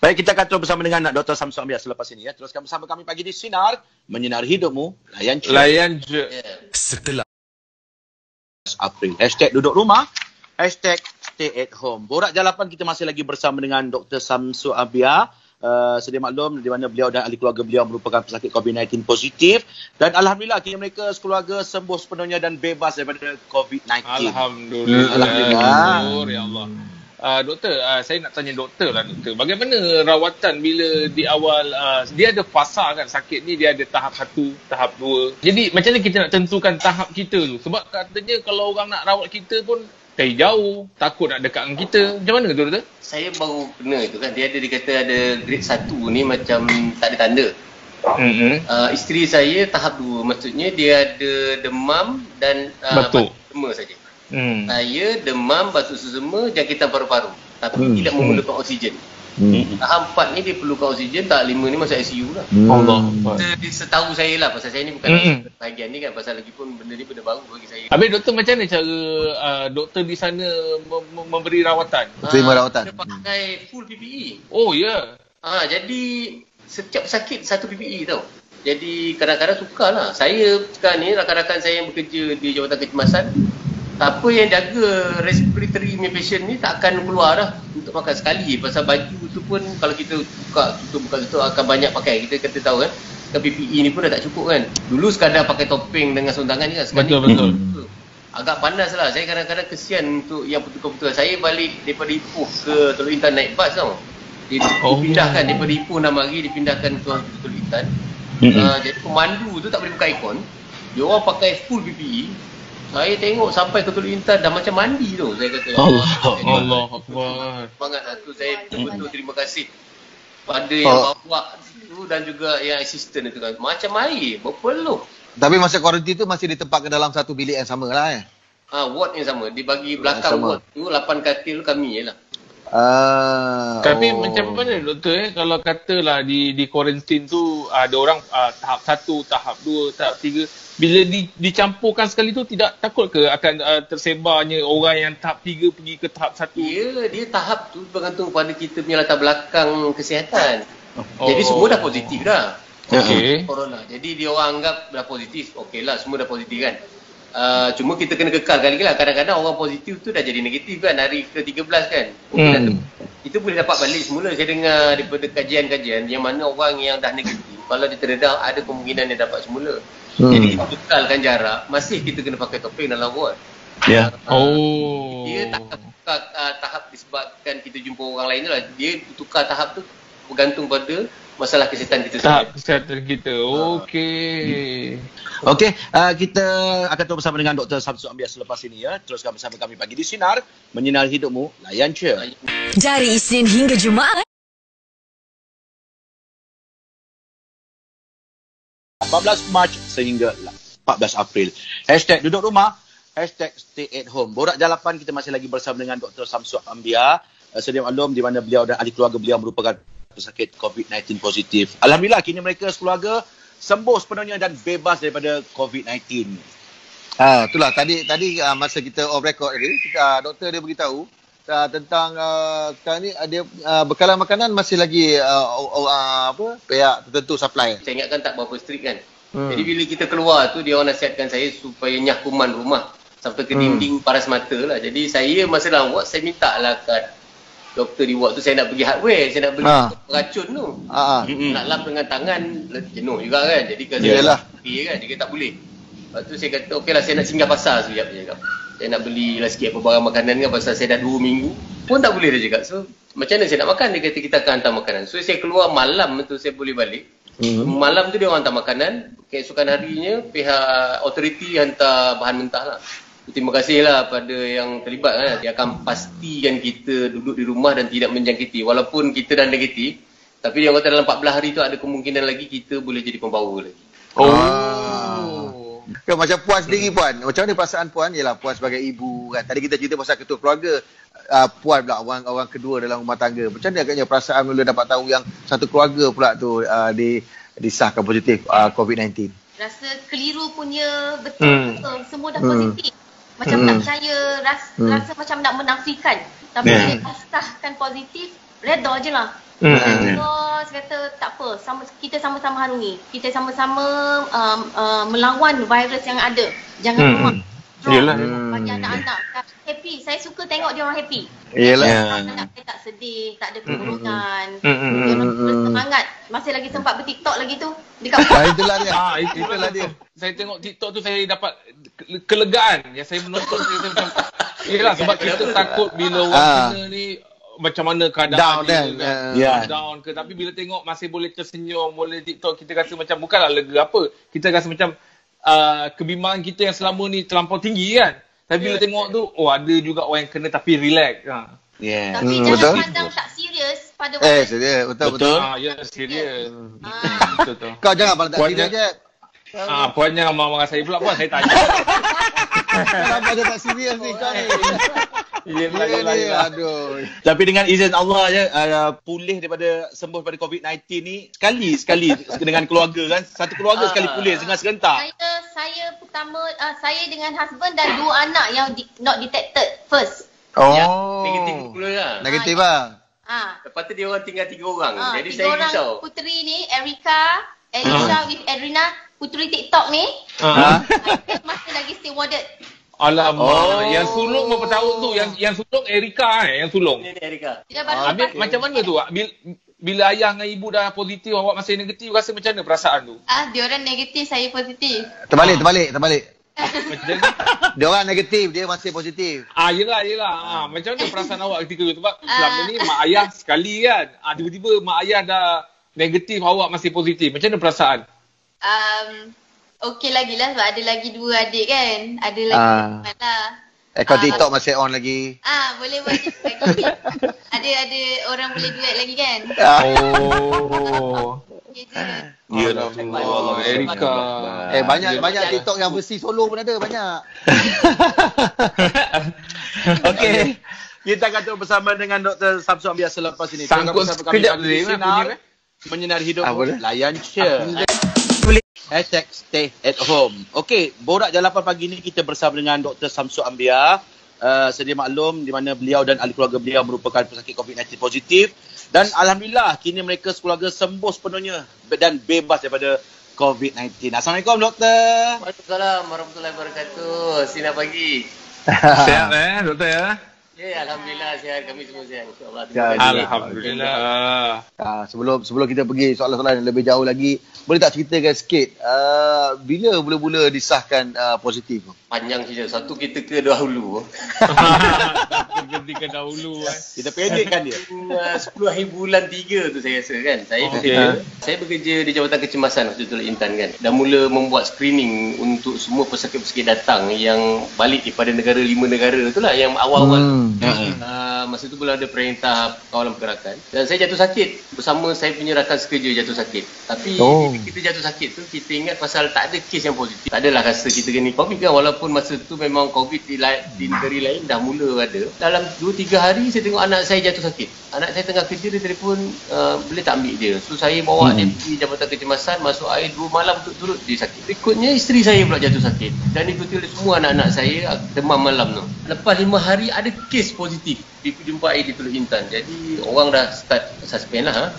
Baik, kita akan terus bersama dengan Dr. Samsul Ambiar selepas ini ya. Teruskan bersama kami pagi di Sinar, menyinari hidupmu. Layan je. Setelah April. #duduk rumah, #stay at home. Borak Jalapan kita masih lagi bersama dengan Dr. Samsul Ambiar. Sedia maklum di mana beliau dan ahli keluarga beliau merupakan pesakit COVID-19 positif, dan alhamdulillah kini mereka sekeluarga sembuh sepenuhnya dan bebas daripada COVID-19. Alhamdulillah. Ya Allah. Doktor, saya nak tanya doktor lah doktor. Bagaimana rawatan bila di awal dia ada fasa kan sakit ni, dia ada tahap 1, tahap 2. Jadi macam mana kita nak tentukan tahap kita tu? Sebab katanya kalau orang nak rawat kita pun dari jauh, takut nak dekat dengan kita. Macam mana tu doktor? Saya baru kena itu kan. Dia kata ada grade 1 ni macam tak ada tanda. Isteri saya tahap 2. Maksudnya dia ada demam dan batuk sesama saja. Saya demam, batuk sesama, jangkitan paru-paru. Tapi tidak memerlukan oksigen. Tahap 4 ni dia perlukan oksigen, tahap 5 ni masuk ICU lah. Allah. Setahu saya lah, pasal saya ni bukan bahagian ni kan, pasal lagi pun benda ni benda baru bagi saya. Habis doktor, macam mana cara doktor di sana memberi rawatan? Terima rawatan. Dia pakai full PPE. Oh ya. Jadi setiap sakit satu PPE tau. Jadi kadang-kadang sukarlah. Saya sekarang ni rakan-rakan saya yang bekerja di Jabatan Kecemasan, apa yang jaga respiratory patient ni tak akan keluar dah untuk makan sekali. Pasal baju tu pun kalau kita buka tutup akan banyak pakai. Kita tahu kan, PPE ni pun dah tak cukup kan. Dulu sekadar pakai topeng dengan sarung tangan ni kan. Betul. Agak panas lah. Saya kadang-kadang kesian untuk yang petugas-petugas. Saya balik daripada Ipoh ke Teluk Intan naik bas tau. Dipindahkan daripada Ipoh 6 hari, dipindahkan ke Teluk Intan. Jadi pemandu tu tak boleh buka aircon. Dia orang pakai full PPE. Saya tengok sampai ke Teluk Intan dah macam mandi tu. Saya kata Allah Akbar. Semangat tu. Saya betul-betul terima kasih pada yang bawa tu dan juga yang assistant itu kan. Macam air berpeluh. Tapi masa kuarantin tu masih ditempatkan dalam satu bilik yang sama lah ward yang sama. Dia bagi belakang ward tu 8 katil kami je lah. Tapi macam mana doktor kalau katalah di kuarantin tu ada orang tahap 1, tahap 2, tahap 3, bila dicampurkan sekali tu tidak takut ke akan tersebarnya orang yang tahap 3 pergi ke tahap 1? Dia tahap tu bergantung pada kita punya latar belakang kesihatan. Jadi semua dah positif dah. Corona. Jadi dia orang anggap dah positif. Okeylah, semua dah positif kan. Cuma kita kena kekalkan lagi lah. Kadang-kadang orang positif tu dah jadi negatif kan hari ke-13 kan. Kita boleh dapat balik semula. Saya dengar daripada kajian-kajian yang mana orang yang dah negatif, kalau dia terdedah ada kemungkinan dia dapat semula. Jadi kita kekalkan jarak. Masih kita kena pakai topeng dalam ward. Dia tak tukar tahap disebabkan kita jumpa orang lain tu lah. Dia tukar tahap tu bergantung pada masalah kesihatan kita. Tahap kesihatan kita. Okey. Kita akan terus bersama dengan Dr. Samsul Ambiar selepas ini ya. Teruskan bersama kami pagi di Sinar, menyinari hidupmu, layan je. Dari Isnin hingga Jumaat. 14 Mac sehingga 14 April. #duduk rumah, #stay at home. Borak Jalapan kita masih lagi bersama dengan Dr. Samsul Ambiar. Sedia maklum di mana beliau dan ahli keluarga beliau merupakan pesakit COVID-19 positif. Alhamdulillah kini mereka sekeluarga sembuh sepenuhnya dan bebas daripada COVID-19. Itulah tadi masa kita off record tadi, doktor dia beritahu tentang sekarang ni ada bekalan makanan masih lagi pihak tertentu supply. Saya ingatkan tak berapa strict kan. Jadi bila kita keluar tu dia orang nasihatkan saya supaya nyah kuman rumah sampai ke dinding paras mata lah. Jadi saya masa dalam ward saya minta lah kat doktor di ward tu, saya nak pergi hardware, saya nak beli racun tu. Nak lap dengan tangan jenuh juga kan. Jadi kalau saya pergi kan, dia kata tak boleh. Lepas tu saya kata okeylah saya nak singgah pasar sekejap dia cakap. Saya nak beli lah sikit apa barang makanan kan pasal saya dah 2 minggu pun tak boleh dia cakap. So macam mana saya nak makan, dia kata kita akan hantar makanan. So saya keluar malam tu saya boleh balik. Malam tu dia orang hantar makanan, keesokan harinya pihak authority hantar bahan mentah lah. Terima kasihlah pada yang terlibat kan. Dia akan pastikan kita duduk di rumah dan tidak menjangkiti. Walaupun kita dah negatif, tapi dia kata dalam 14 hari tu ada kemungkinan lagi kita boleh jadi pembawa lagi. Macam Puan sendiri Puan, macam mana perasaan Puan? Yalah Puan sebagai ibu kan. Tadi kita cerita pasal ketua keluarga. Puan pula orang kedua dalam rumah tangga. Macam mana agaknya perasaan bila dapat tahu yang satu keluarga pula tu disahkan positif COVID-19? Rasa keliru punya betul. Semua dah positif. Macam tak percaya, rasa macam nak menafikan. Tapi bila sahkan positif, redha je lah. So, saya kata tak apa, kita sama-sama harungi. Kita sama-sama melawan virus yang ada. Jangan rumah. Bagi anak-anak happy. Saya suka tengok dia orang happy. Anak saya tak sedih, tak ada keburukan. Dia orang bersemangat. Masih lagi sempat berTikTok lagi tu. Itulah dia. Saya tengok TikTok tu saya dapat kelegaan. Yang saya menonton saya macam yalah sebab kita takut bila orang kena ni macam mana keadaan down ke, tapi bila tengok masih boleh tersenyum, boleh TikTok, kita rasa macam bukanlah lega apa. Kita rasa macam kebimbangan kita yang selama ni terlampau tinggi kan. Tapi bila tengok tu ada juga orang yang kena tapi relax. Tapi jangan pandang tak serius pada serius. Betul. Ya serius. Betul. Kau jangan pandang tak serius je. Puan jangan marah saya pula Puan, saya tanya. Kenapa dia tak serius ni kau ni? Aduh. Tapi dengan izin Allah je pulih daripada sembuh daripada COVID-19 ni sekali dengan keluarga kan. Satu keluarga sekali pulih dengan serentak. Saya pertama saya dengan husband dan 2 anak yang not detected first. Negatif pula lah. Negatif lah. Lepas tu dia orang tinggal 3 orang. Jadi 3 saya orang risau. Puteri ni, Erika, Elisha with Edrina, puteri TikTok ni. Masih lagi stay warded. Alamak, yang sulung berapa tahun tu? Yang sulung Erika yang sulung. Ini Erika. Habis macam mana tu? Bila ayah dengan ibu dah positif, awak masih negatif, rasa macam mana perasaan tu? Dia orang negatif, saya positif. Terbalik. Dia orang negatif, dia masih positif. Yelah. Macam mana perasaan awak ketika tu? Sebab selama ni mak ayah sekali kan. Tiba-tiba mak ayah dah negatif, awak masih positif. Macam mana perasaan? Okey lagi lah sebab ada lagi 2 adik kan. Ada lagi lah. Akaun TikTok masih on lagi. Boleh lagi. Ada orang boleh duet lagi kan. Ya Allah, Erika. Banyak TikTok yang versi solo pun ada banyak. Okey. Kita akan terus bersama dengan Dr. Samsul Ambiar selepas ini. Sangkut sekejap di Sinar Menyinari Hidupmu. Layan share. #stay at home. Okey, Borak Jalapan pagi ni kita bersama dengan Dr. Samsul Ambiar. Sedia maklum di mana beliau dan ahli keluarga beliau merupakan pesakit COVID-19 positif. Dan Alhamdulillah, kini mereka sekeluarga sembuh sepenuhnya dan bebas daripada COVID-19. Assalamualaikum, Doktor. Waalaikumsalam warahmatullahi wabarakatuh. Sinar pagi. Sihat Doktor ya? Ya, Alhamdulillah sihat. Kami semua sihat. Alhamdulillah. Sebelum kita pergi soalan-soalan yang lebih jauh lagi, boleh tak ceritakan sikit bila mula-mula disahkan positif? Panjang cerita. Satu kita ke dahulu. Kita dahulu. Kita pendekkan dia. 10 hari bulan 3 tu saya rasa kan. Saya bekerja di Jabatan Kecemasan Hospital Intan kan. Dan mula membuat screening untuk semua pesakit-pesakit datang yang balik daripada 5 negara tu lah yang awal-awal. Masa tu belum ada perintah kawalan pergerakan. Dan saya jatuh sakit bersama saya punya rakan sekerja jatuh sakit. Tapi kita jatuh sakit tu kita ingat pasal tak ada kes yang positif. Tak adalah rasa kita kena COVID kan. Walaupun masa tu memang COVID di negeri lain dah mula ada. Dalam 2-3 hari saya tengok anak saya jatuh sakit. Anak saya tengah kerja, dia telefon boleh tak ambil dia. So saya bawa dia pergi Jabatan Kecemasan, masuk air 2 malam turut-turut dia sakit. Berikutnya isteri saya pula jatuh sakit. Dan ikuti oleh semua anak-anak saya demam malam tu. Lepas 5 hari ada kes positif dijumpa air di Teluk Intan. Jadi orang dah start suspend lah.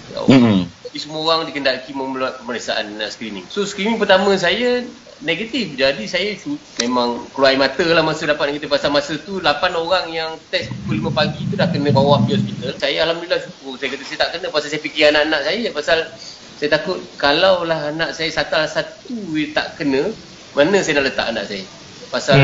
Jadi semua orang dikendaki membuat pemeriksaan screening. So screening pertama saya negatif. Jadi saya memang keluar air mata lah masa dapat negatif. Pasal masa tu 8 orang yang test pukul 5 pagi tu dah kena bawa pergi hospital. Saya Alhamdulillah syukur. Saya kata saya tak kena pasal saya fikir anak-anak saya. Pasal saya takut kalau lah anak saya satu tak kena, mana saya nak letak anak saya? Pasal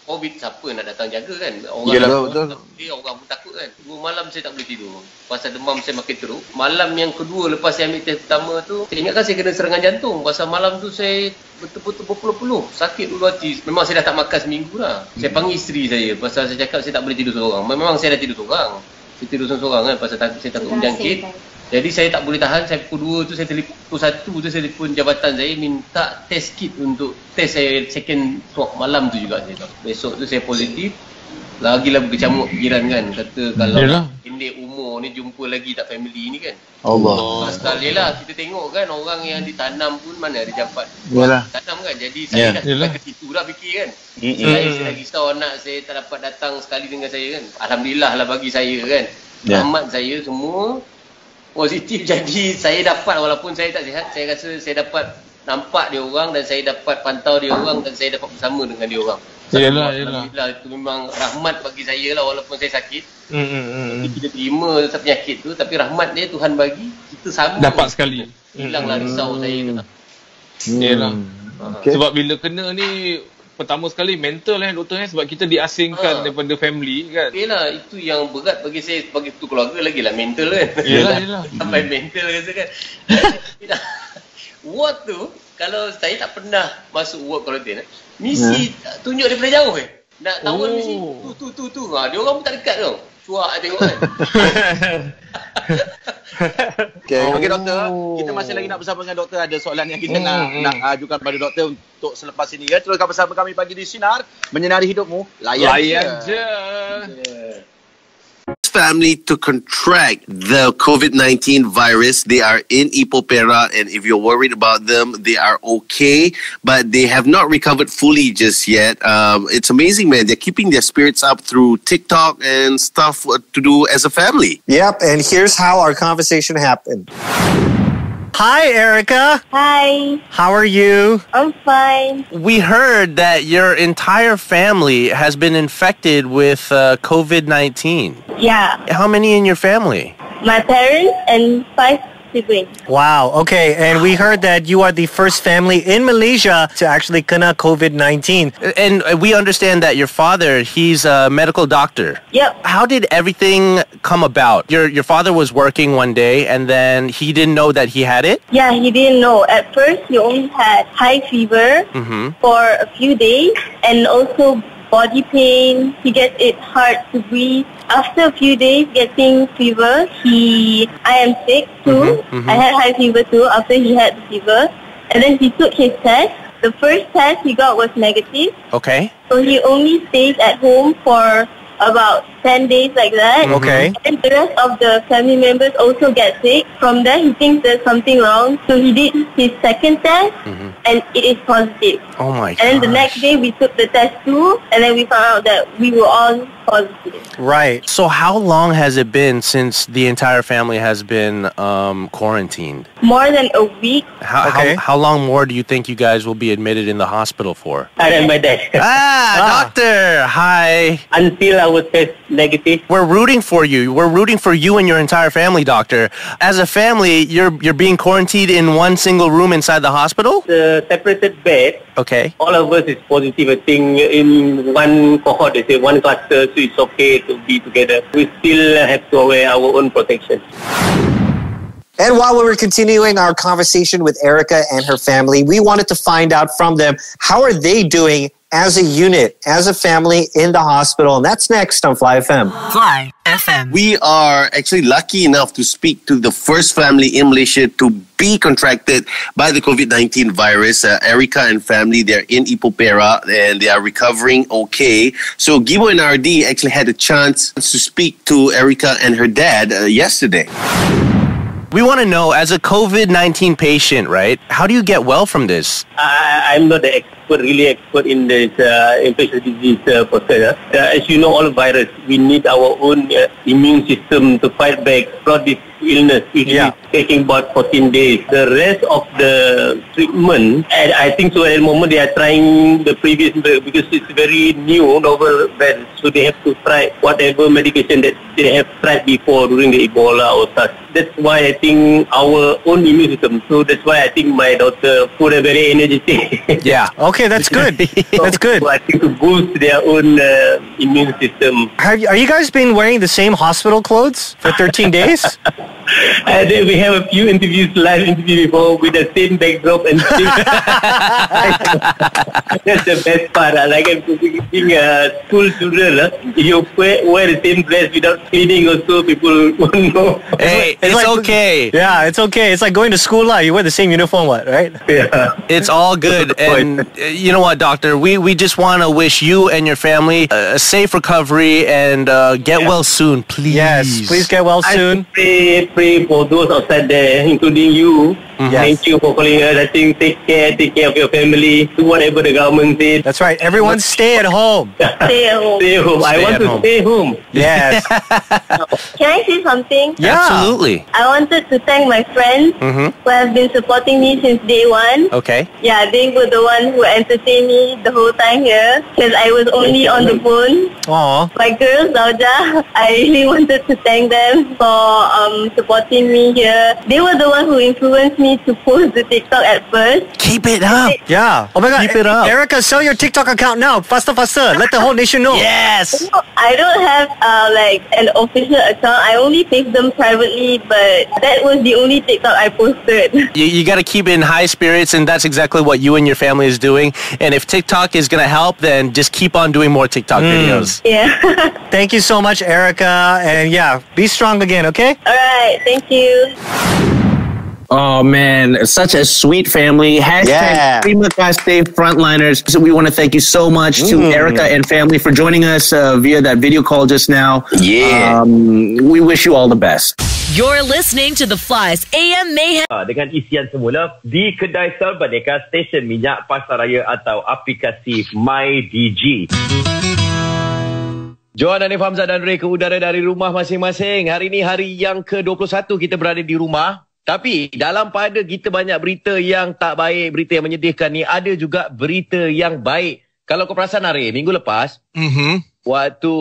COVID siapa nak datang jaga kan? Orang orang pun takut kan. 2 malam saya tak boleh tidur. Pasal demam saya makin teruk. Malam yang kedua lepas saya ambil test pertama tu, saya ingatkan saya kena serangan jantung. Pasal malam tu saya betul-betul berpeluh-peluh. Sakit dulu hati. Memang saya dah tak makan seminggu dah. Saya panggil isteri saya. Pasal saya cakap saya tak boleh tidur seorang. Memang saya dah tidur seorang. Saya tidur seorang kan. Pasal saya takut menjangkit. Jadi saya tak boleh tahan. Saya pukul 2 tu saya telefon, pukul 1 tu saya telefon jabatan saya minta test kit untuk test saya second swab malam tu juga saya. Besok tu saya positif. Lagilah berkecamuk fikiran kan. Kata kalau pendek umur ni jumpa lagi tak family ni kan. Allah. Pasal yelah kita tengok kan orang yang ditanam pun mana ada dapat tanam kan. Jadi saya dah sampai ke situ dah fikir kan. Saya dah risau anak saya tak dapat datang sekali dengan saya kan. Alhamdulillah lah bagi saya kan. Rahmat saya semua positif. Jadi saya dapat walaupun saya tak sihat, saya rasa saya dapat nampak dia orang dan saya dapat pantau dia orang dan saya dapat bersama dengan dia orang. Alhamdulillah itu memang rahmat bagi saya lah walaupun saya sakit. Jadi kita terima penyakit tu tapi rahmat dia Tuhan bagi kita sama dapat sekali. Hilanglah risau saya kata. Sebab bila kena ni pertama sekali mental doktor sebab kita diasingkan daripada family kan. Yalah itu yang berat bagi saya sebagai ketua keluarga lagilah mental kan. Yalah. Sampai mental rasa kan. Ward tu kalau saya tak pernah masuk ward quarantine misi tunjuk daripada jauh nak tahu misi tu dia orang pun tak dekat tau. Cuak tengok kan. Okey doktor, kita masih lagi nak bersama dengan doktor. Ada soalan yang kita nak ajukan kepada doktor untuk selepas ini ya. Teruskan bersama kami pagi di Sinar Menyinari Hidupmu. Layan je. Family to contract the COVID-19 virus. They are in Ipoh Perak, and if you're worried about them, they are okay, but they have not recovered fully just yet. It's amazing, man. They're keeping their spirits up through TikTok and stuff to do as a family. Yep, and here's how our conversation happened. Hi, Erica. Hi. How are you? I'm fine. We heard that your entire family has been infected with COVID-19. Yeah. How many in your family? My parents and 5 siblings. Wow, okay. And we heard that you are the first family in Malaysia to actually kena COVID-19. And we understand that your father, he's a medical doctor. Yep. How did everything come about? Your father was working one day and then he didn't know that he had it? Yeah, he didn't know. At first, he only had high fever for a few days and also body pain. He gets it hard to breathe. After a few days getting fever, I am sick too. I had high fever too after he had the fever. And then he took his test. The first test he got was negative. Okay. So he only stays at home for about 10 days like that. Okay. And the rest of the family members also get sick. From there, he thinks there's something wrong. So he did his second test and it is positive. Oh my god. And then the next day, we took the test too, and then we found out that we were all positive. Right. So how long has it been since the entire family has been quarantined? More than a week. How long more do you think you guys will be admitted in the hospital for? I am my dad. Doctor! Hi. Until our test negative. We're rooting for you. We're rooting for you and your entire family, doctor. As a family, you're being quarantined in one single room inside the hospital? The separated bed. Okay. All of us is positive. I think in one cohort, they say one cluster, so it's okay to be together. We still have to wear our own protection. And while we were continuing our conversation with Erica and her family, we wanted to find out from them, how are they doing as a unit, as a family in the hospital? And that's next on Fly FM. Fly FM. We are actually lucky enough to speak to the first family in Malaysia to be contracted by the COVID-19 virus. Erica and family, they're in Ipoh Perak and they are recovering okay. So Gibo and RD actually had a chance to speak to Erica and her dad yesterday. We want to know, as a COVID-19 patient, right, how do you get well from this? I'm not the really expert in this infectious disease process. As you know, all virus, we need our own immune system to fight back from this illness, usually taking about 14 days. The rest of the treatment, and I think so at the moment they are trying the previous, because it's very new, novel virus, so they have to try whatever medication that they have tried before during the Ebola or such. That's why I think our own immune system, so that's why I think my daughter put a very energetic. Yeah, okay, that's good. That's good. So I think to boost their own immune system. Are you guys been wearing the same hospital clothes for 13 days? Then we have a few interviews, live interview before with the same backdrop and same. That's the best part. Like I'm thinking, school children, if you wear the same dress without cleaning, also people won't know. Hey, it's like, okay. Yeah, it's okay. It's like going to school. You wear the same uniform, right? Yeah. It's all good. And you know what, doctor? We just want to wish you and your family a safe recovery and get well soon, please. Yes, please get well soon. I pray for those outside there, including you. Thank you for calling us. I think take care of your family. Do whatever the government says. That's right. Everyone stay at home. Stay at home. Stay home. I want to stay home. Yes. Can I say something? Yeah. Absolutely. I wanted to thank my friends who have been supporting me since day one. Okay. Yeah, they were the one who entertained me the whole time here because I was only on the phone. Aww. My girls, Zauja, I really wanted to thank them for supporting me here. They were the one who influenced me to post the TikTok at first. Keep it up. Yeah. Oh my God. Keep it up. Erica, sell your TikTok account now. Faster. Let the whole nation know. Yes. I don't have like an official account. I only post them privately, but that was the only TikTok I posted. You got to keep in high spirits, and that's exactly what you and your family is doing. And if TikTok is going to help, then just keep on doing more TikTok videos. Yeah. Thank you so much, Erica. And yeah, be strong again, okay? All right. Thank you. Oh man, such a sweet family. Hashtag Terima Kasih Frontliners. So we want to thank you so much to Erica and family for joining us via that video call just now. Yeah. We wish you all the best. You're listening to The Fly's AM Mayhem. Dengan isian semula di kedai serbadeka stesen minyak Pasaraya atau aplikasi MyDG. Johan, Hanif, Hamzah dan Ray ke udara dari rumah masing-masing. Hari ini hari yang ke-21 kita berada di rumah. Tapi dalam pada kita banyak berita yang tak baik, berita yang menyedihkan ni, ada juga berita yang baik. Kalau kau perasan Ari, minggu lepas, waktu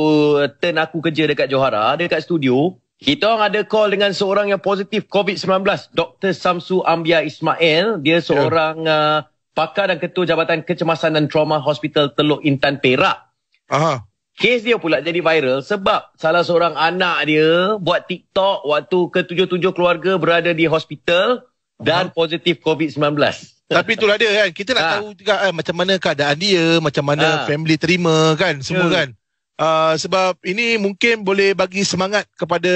turn aku kerja dekat Johara, dekat studio, kita orang ada call dengan seorang yang positif COVID-19, Dr. Samsu Ambia Ismail. Dia seorang pakar dan ketua Jabatan Kecemasan dan Trauma Hospital Teluk Intan Perak. Kes dia pula jadi viral sebab salah seorang anak dia buat TikTok waktu ke-7 keluarga berada di hospital dan positif COVID-19. Tapi itulah dia kan. Kita nak tahu juga macam mana keadaan dia, macam mana family terima kan, semua kan. Sebab ini mungkin boleh bagi semangat kepada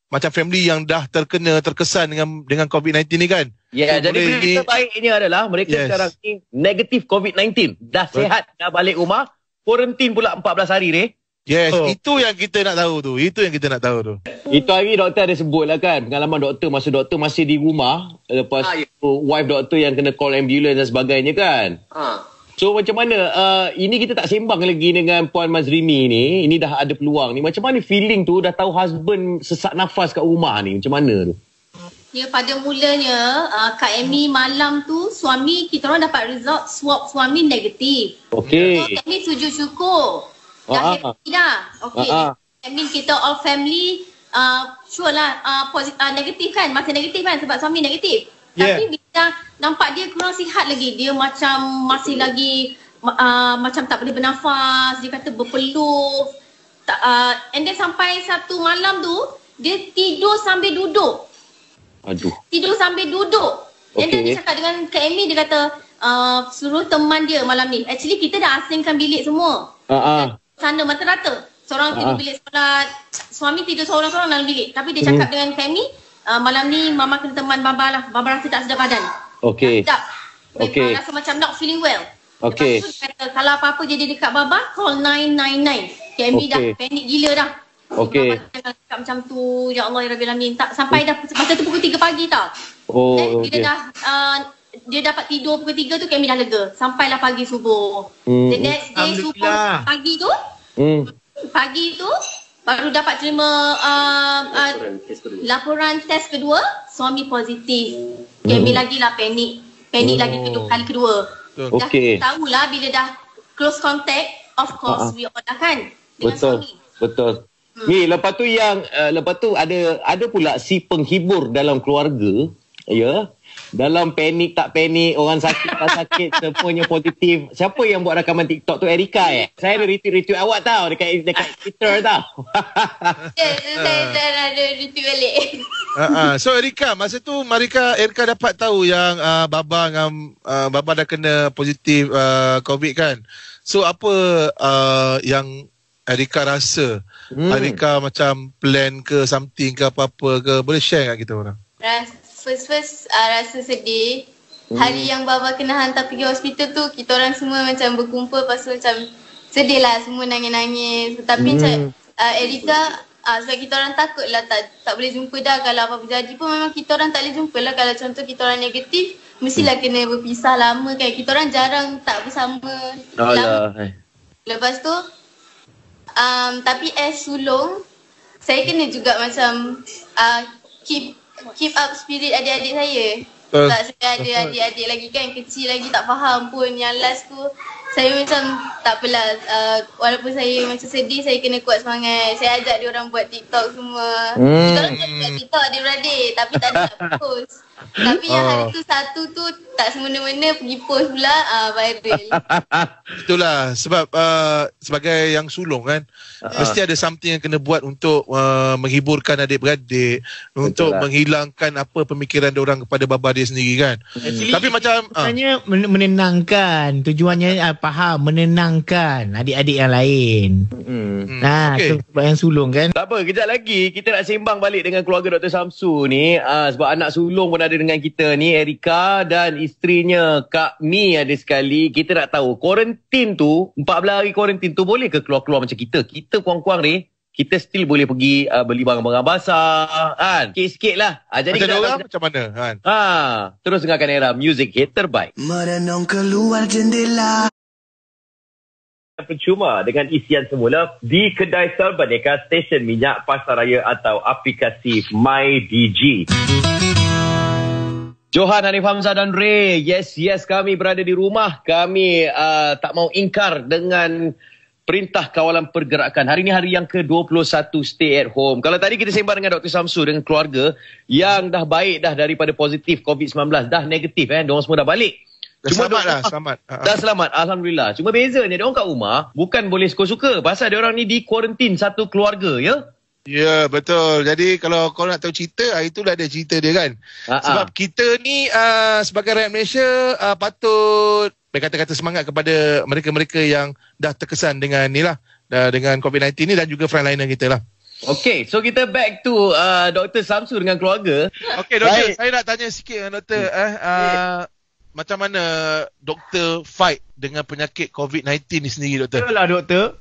macam family yang dah terkesan dengan COVID-19 ni kan. Ya, so, jadi berita baik ini adalah mereka sekarang ni negatif COVID-19. Dah sihat, dah balik rumah. Quarantine pula 14 hari ni. Yes, itu yang kita nak tahu tu. Itu hari doktor ada sebut lah kan, pengalaman doktor masa doktor masih di rumah, lepas wife doktor yang kena call ambulance dan sebagainya kan. So macam mana, ini kita tak sembang lagi dengan Puan Mazrimi ni, ini dah ada peluang ni. Macam mana feeling tu, dah tahu husband sesak nafas kat rumah ni, macam mana tu? Ya, pada mulanya Kak Amy malam tu suami kita orang dapat result swab suami negatif. Okey. So kami sujud syukur. Dah happy dah. Okey. I mean kita all family sure lah negatif kan, masih negatif kan sebab suami negatif. Tapi bila nampak dia kurang sihat lagi, dia macam masih lagi macam tak boleh bernafas, dia kata berpeluh. And then sampai satu malam tu dia tidur sambil duduk. Tidur sambil duduk. And then dia cakap dengan Kak Amy, dia kata suruh teman dia malam ni. Actually kita dah asingkan bilik semua. Sana mata rata. Seorang tidur bilik sebelah, suami tidur seorang-seorang dalam bilik. Tapi dia cakap dengan Kak Amy, malam ni mama kena teman Baba lah. Baba rasa tak sedap badan. Tak sedap. Rasa macam not feeling well. Lepas tu dia kata kalau apa-apa jadi dekat Baba, call 999. Kak Amy dah panik gila dah. Baba cakap macam tu, ya Allah ya Rabbil Alamin. Tak sampai dah masa tu pukul 3 pagi tau. Dia dah dia dapat tidur pukul 3 tu, Kak Amy dah lega. Sampailah pagi subuh. The next day subuh pagi tu baru dapat terima laporan test kedua, suami positif. Kak Amy lagi lah panik lagi kali kedua. Dah tahulah bila dah close contact, of course we all dah kan dengan suami. Betul. Ni lepas tu ada pula si penghibur dalam keluarga, ya. Dalam panik tak panik, orang sakit tak sakit, semuanya positif. Siapa yang buat rakaman TikTok tu? Erika Saya ada retweet awak tau dekat Twitter tau. Saya ada retweet balik. So Erika, masa tu Erika dapat tahu yang Baba dah kena positif COVID kan. So apa yang Erika rasa? Erika macam plan ke something ke apa-apa ke? Boleh share kat kita orang? First rasa sedih. Hari yang Baba kena hantar pergi hospital tu, kita orang semua macam berkumpul, lepas tu macam sedih lah, semua nangis-nangis. Tapi macam Erika, sebab kita orang takut lah tak boleh jumpa dah. Kalau apa-apa jadi pun memang kita orang tak boleh jumpa lah. Kalau contoh kita orang negatif, mestilah kena berpisah lama kan. Kita orang jarang tak bersama lama. Lepas tu tapi sulung, saya kena juga macam keep up spirit adik-adik saya. Sebab saya ada adik-adik lagi kan, kecil lagi, tak faham pun. Yang last tu saya macam tak apalah, walaupun saya macam sedih, saya kena kuat semangat. Saya ajak dia orang buat TikTok semua. Kita orang buat TikTok adik-beradik, tapi tak ada nak post. Tapi yang hari tu satu tu tak semena-mena pergi post pula, viral. Itulah sebab sebagai yang sulung kan, mesti ada something yang kena buat untuk menghiburkan adik-beradik, untuk menghilangkan apa pemikiran diorang kepada bapa dia sendiri kan. Tapi macam sebenarnya menenangkan, tujuannya faham, menenangkan adik-adik yang lain. Sebab yang sulung kan. Tak apa, kejap lagi kita nak sembang balik dengan keluarga Dr. Samsu ni, sebab anak sulung pun ada dengan kita ni, Erika dan isterinya Kak Mi ada sekali. Kita nak tahu kuarantin tu, 14 hari kuarantin tu boleh ke keluar-keluar macam kita? Kita kurang-kurang ni, kita still boleh pergi beli barang-barang basah kan, sikit-sikit lah. Jadi macam orang macam mana kan. Terus dengarkan Era Music Hit Terbaik. Merenung keluar jendela. Percuma dengan isian semula di kedai Serbaneka, stesen minyak, pasaraya atau aplikasi MyDG. Johan, Hanif Hamzah dan Ray. Yes, kami berada di rumah. Kami tak mau ingkar dengan Perintah Kawalan Pergerakan. Hari ini hari yang ke-21 stay at home. Kalau tadi kita sembang dengan Dr. Samsu dengan keluarga yang dah baik dah daripada positif COVID-19, dah negatif diorang semua dah balik. Selamat. Dah selamat, Alhamdulillah. Cuma bezanya diorang kat rumah bukan boleh suka-suka, pasal diorang ni di kuarantin satu keluarga, ya? Ya, betul. Jadi kalau kau nak tahu cerita, itulah ada cerita dia kan. Sebab kita ni sebagai rakyat Malaysia patut berkata-kata semangat kepada mereka-mereka yang dah terkesan dengan ni lah, dengan COVID-19 ni, dan juga frontliner kita lah. Okay, so kita back to Dr. Samsu dengan keluarga. Okay, Doktor, saya nak tanya sikit Doktor. Macam mana Doktor fight dengan penyakit COVID-19 ni sendiri, Doktor? Betul lah, Doktor.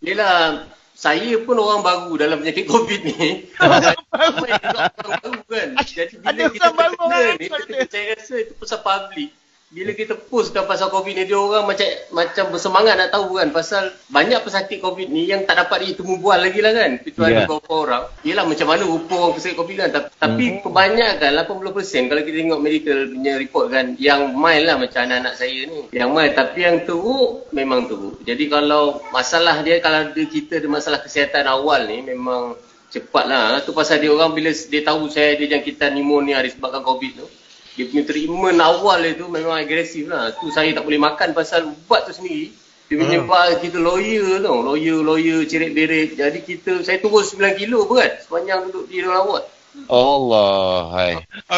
Yelah, saya pun orang baru dalam penyakit COVID ni. Orang baru kan. Jadi bila kita kena ni, saya rasa itu pasal public. Bila kita postkan pasal COVID ni, dia orang macam bersemangat nak tahu kan. Pasal banyak pesakit COVID ni yang tak dapat ditemu bual lagi lah kan. Kecuali beberapa orang. Yelah macam mana rupa orang pesakit COVID kan. Tapi kebanyakan 80% kalau kita tengok medical punya report kan, yang mild lah macam anak-anak saya ni. Yang mild, tapi yang teruk memang teruk. Jadi kalau masalah dia, kalau kita ada masalah kesihatan awal ni, memang cepat lah. Itu pasal dia orang bila dia tahu saya ada jangkitan pneumonia disebabkan COVID tu, dia punya treatment awal itu memang agresif lah. Tu saya tak boleh makan pasal ubat tu sendiri. Dia menyebab kita lawyer tau. Lawyer ceret-beret. Jadi saya turun 9 kilo pun kan sepanjang duduk di dalam awal. Allah. Hai.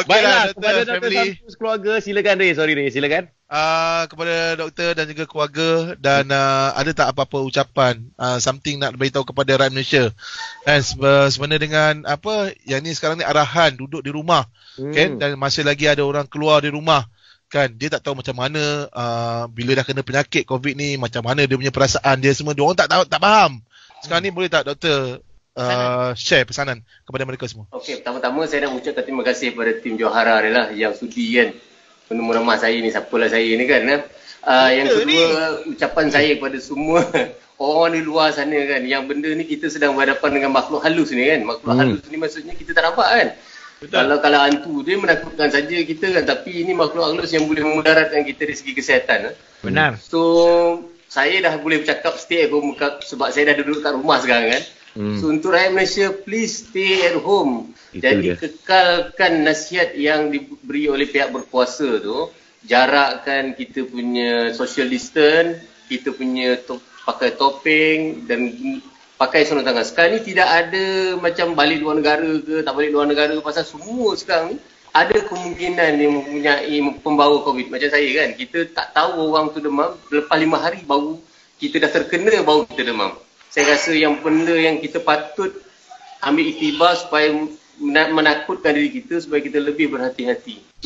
Baiklah, kepada Dr. Samsu keluarga, silakan Ray. Sorry Ray, silakan. Kepada doktor dan juga keluarga, dan ada tak apa-apa ucapan something nak beritahu kepada rakyat Malaysia kan, sebenarnya dengan apa yang ni sekarang ni arahan duduk di rumah kan, dan masih lagi ada orang keluar di rumah kan, dia tak tahu macam mana bila dah kena penyakit COVID ni, macam mana dia punya perasaan dia semua, dia orang tak faham. Sekarang ni boleh tak doktor share pesanan kepada mereka semua? Okey, pertama-tama saya nak ucapkan terima kasih kepada tim Johara adalah yang sudi kan menemu nama saya ni, siapalah saya ni kan. Yang kedua, ucapan saya kepada semua orang di luar sana kan, yang benda ni kita sedang berhadapan dengan makhluk halus ni kan. Makhluk halus ni maksudnya kita tak nampak kan. Kalau hantu dia menakutkan saja kita kan, tapi ini makhluk halus yang boleh memudaratkan kita dari segi kesihatan. Benar. So saya dah boleh bercakap stay at home sebab saya dah duduk kat rumah sekarang kan. So untuk rakyat Malaysia, please stay at home. Jadi kekalkan nasihat yang diberi oleh pihak berkuasa tu. Jarakkan kita punya social distance, kita punya pakai topeng dan pakai sarung tangan. Sekarang ni tidak ada macam balik luar negara ke tak balik luar negara, pasal semua sekarang ni ada kemungkinan yang mempunyai pembawa COVID. Macam saya kan, kita tak tahu orang tu demam, lepas 5 hari baru kita dah terkena, baru kita demam. Saya rasa yang benda yang kita patut ambil iktibar supaya menakutkan diri kita supaya kita lebih berhati-hati.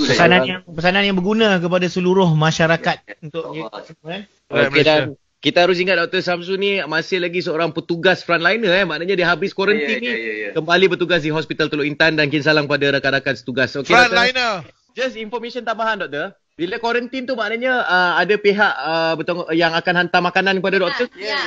Pesanan yang berguna kepada seluruh masyarakat untuk Okey, dan kita harus ingat Dr. Samsu ni masih lagi seorang petugas frontliner maknanya dia habis kuarantin ni kembali bertugas di Hospital Teluk Intan, dan salam pada rakan-rakan setugas. Okey, frontliner. Just information tambahan doktor. Bila kuarantin tu maknanya ada pihak yang akan hantar makanan kepada doktor? Ya.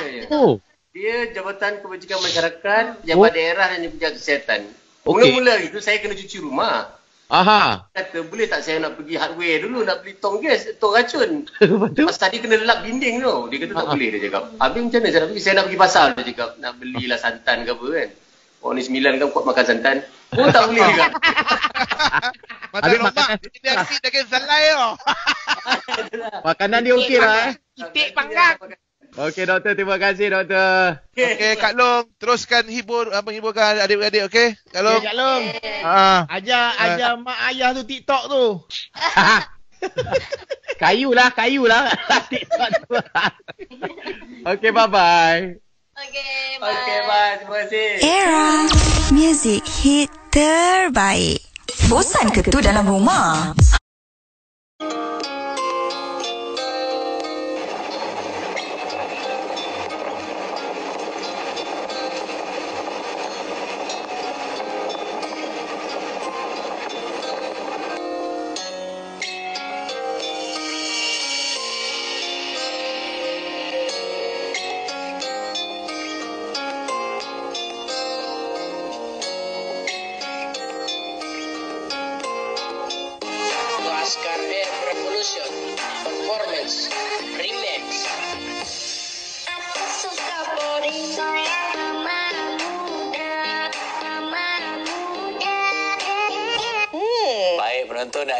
Dia Jabatan Kebajikan Masyarakat, Jabat Daerah dan Jabatan Kesihatan. Mula-mula itu saya kena cuci rumah. Kata, boleh tak saya nak pergi hardware dulu, nak beli tong gas, tong racun. Pas tadi kena lap dinding tu. Dia kata tak boleh, dia cakap. Habis macam mana saya nak pergi? Saya nak pergi pasar, dia cakap. Nak belilah santan ke apa kan. Orang ni 9 kan kuat makan santan. Oh tak boleh juga. Habis makanan dia ambil dengan salai tau. Makanan dia okey lah Itik panggang. Okey doktor, terima kasih doktor. Okey Kak Long, teruskan menghiburkan adik-adik, okey? Kak Long. Kak Long. Ajar mak ayah tu TikTok tu. Kayulah TikTok tu. Okey, bye-bye. Okey, bye. Terima kasih. Era, music hit terbaik. Bosan ke tu dalam rumah?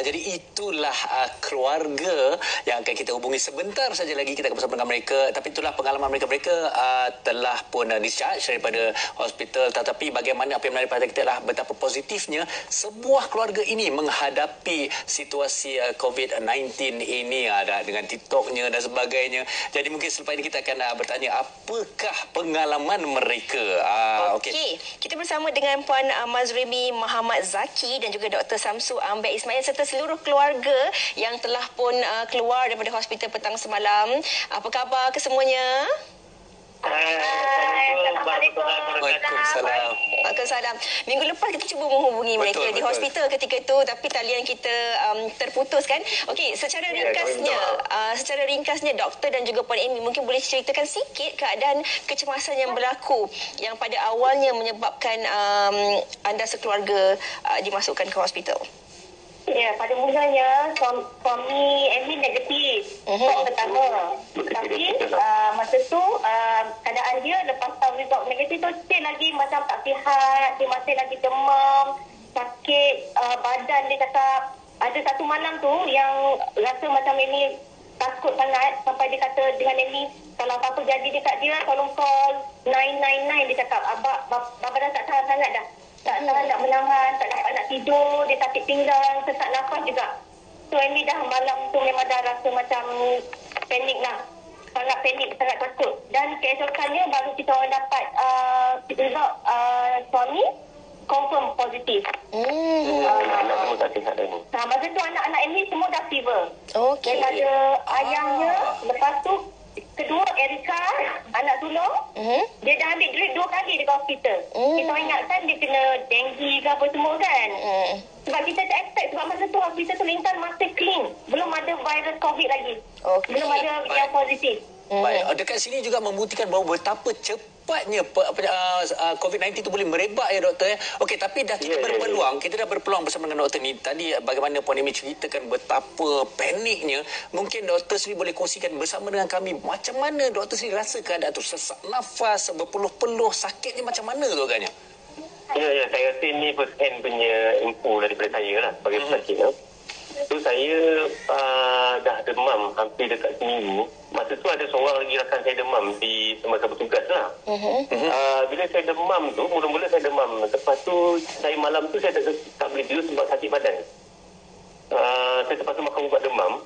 Jadi itulah keluarga yang akan kita hubungi sebentar saja lagi. Kita akan bersama dengan mereka. Tapi itulah pengalaman mereka. Mereka telah pun discharge daripada hospital. Tetapi bagaimana apa yang menarik perhatian kita adalah betapa positifnya sebuah keluarga ini menghadapi situasi COVID-19 ini, dengan TikToknya dan sebagainya. Jadi mungkin selepas ini kita akan bertanya apakah pengalaman mereka. Okey. Kita bersama dengan Puan Mazrimi Muhammad Zaki dan juga Dr. Samsu Ambiar Ismail serta seluruh keluarga yang telah pun keluar daripada hospital petang semalam. Apa khabar kesemuanya? Waalaikumsalam. Waalaikumsalam. Minggu lepas kita cuba menghubungi mereka di hospital ketika itu, tapi talian kita terputus kan. Okey, secara ringkasnya doktor dan juga Puan Amy mungkin boleh ceritakan sikit keadaan kecemasan yang berlaku yang pada awalnya menyebabkan anda sekeluarga dimasukkan ke hospital. Ya, pada mulanya suami Amy negatif. Pertama. Tapi masa tu keadaan dia lepas tahu result negatif tu still lagi macam tak sihat, dia masih lagi demam, sakit badan dia cakap. Ada satu malam tu yang rasa macam Amy takut sangat sampai dia kata dengan Amy, kalau apa-apa jadi dekat dia tolong call 999. Dia cakap Baba dah tak tahan sangat dah. Tak tahan nak menahan, tak dapat nak tidur, dia sakit pinggang, sesak nafas juga. So Amy dah malam tu memang dah rasa macam panik lah. Sangat panik, sangat takut. Dan keesokannya baru kita orang dapat result suami confirm positif. Anak semua tak sihat dah ni. Masa tu anak-anak Amy semua dah fever. Okey. Daripada ayahnya, lepas tu kedua Erika, anak sulung, dia dah ambil drip 2 kali dekat hospital. Kita ingatkan dia kena dengue ke apa semua kan. Sebab kita tak expect, sebab masa tu hospital tu Lintan masih clean. Belum ada virus COVID lagi. Belum ada yang positif. Baik, dekat sini juga membuktikan bahawa betapa cepatnya COVID-19 itu boleh merebak ya doktor ya. Okey, tapi dah kita berpeluang bersama dengan doktor ni. Tadi bagaimana Puan Amy ceritakan betapa paniknya. Mungkin doktor sendiri boleh kongsikan bersama dengan kami macam mana doktor sendiri rasa keadaan tu, sesak nafas, berpeluh-peluh, sakitnya macam mana tu agaknya? Ya, saya rasa ini first hand punya info daripada saya lah sebagai pesakit. Tu saya dah demam hampir dekat seminggu. Masa tu ada seorang lagi rakan saya demam di semasa bertugas lah. Bila saya demam tu, mula-mula saya demam. Lepas tu, saya malam tu saya tak boleh tidur sebab sakit badan. Saya terpaksa makan ubat demam.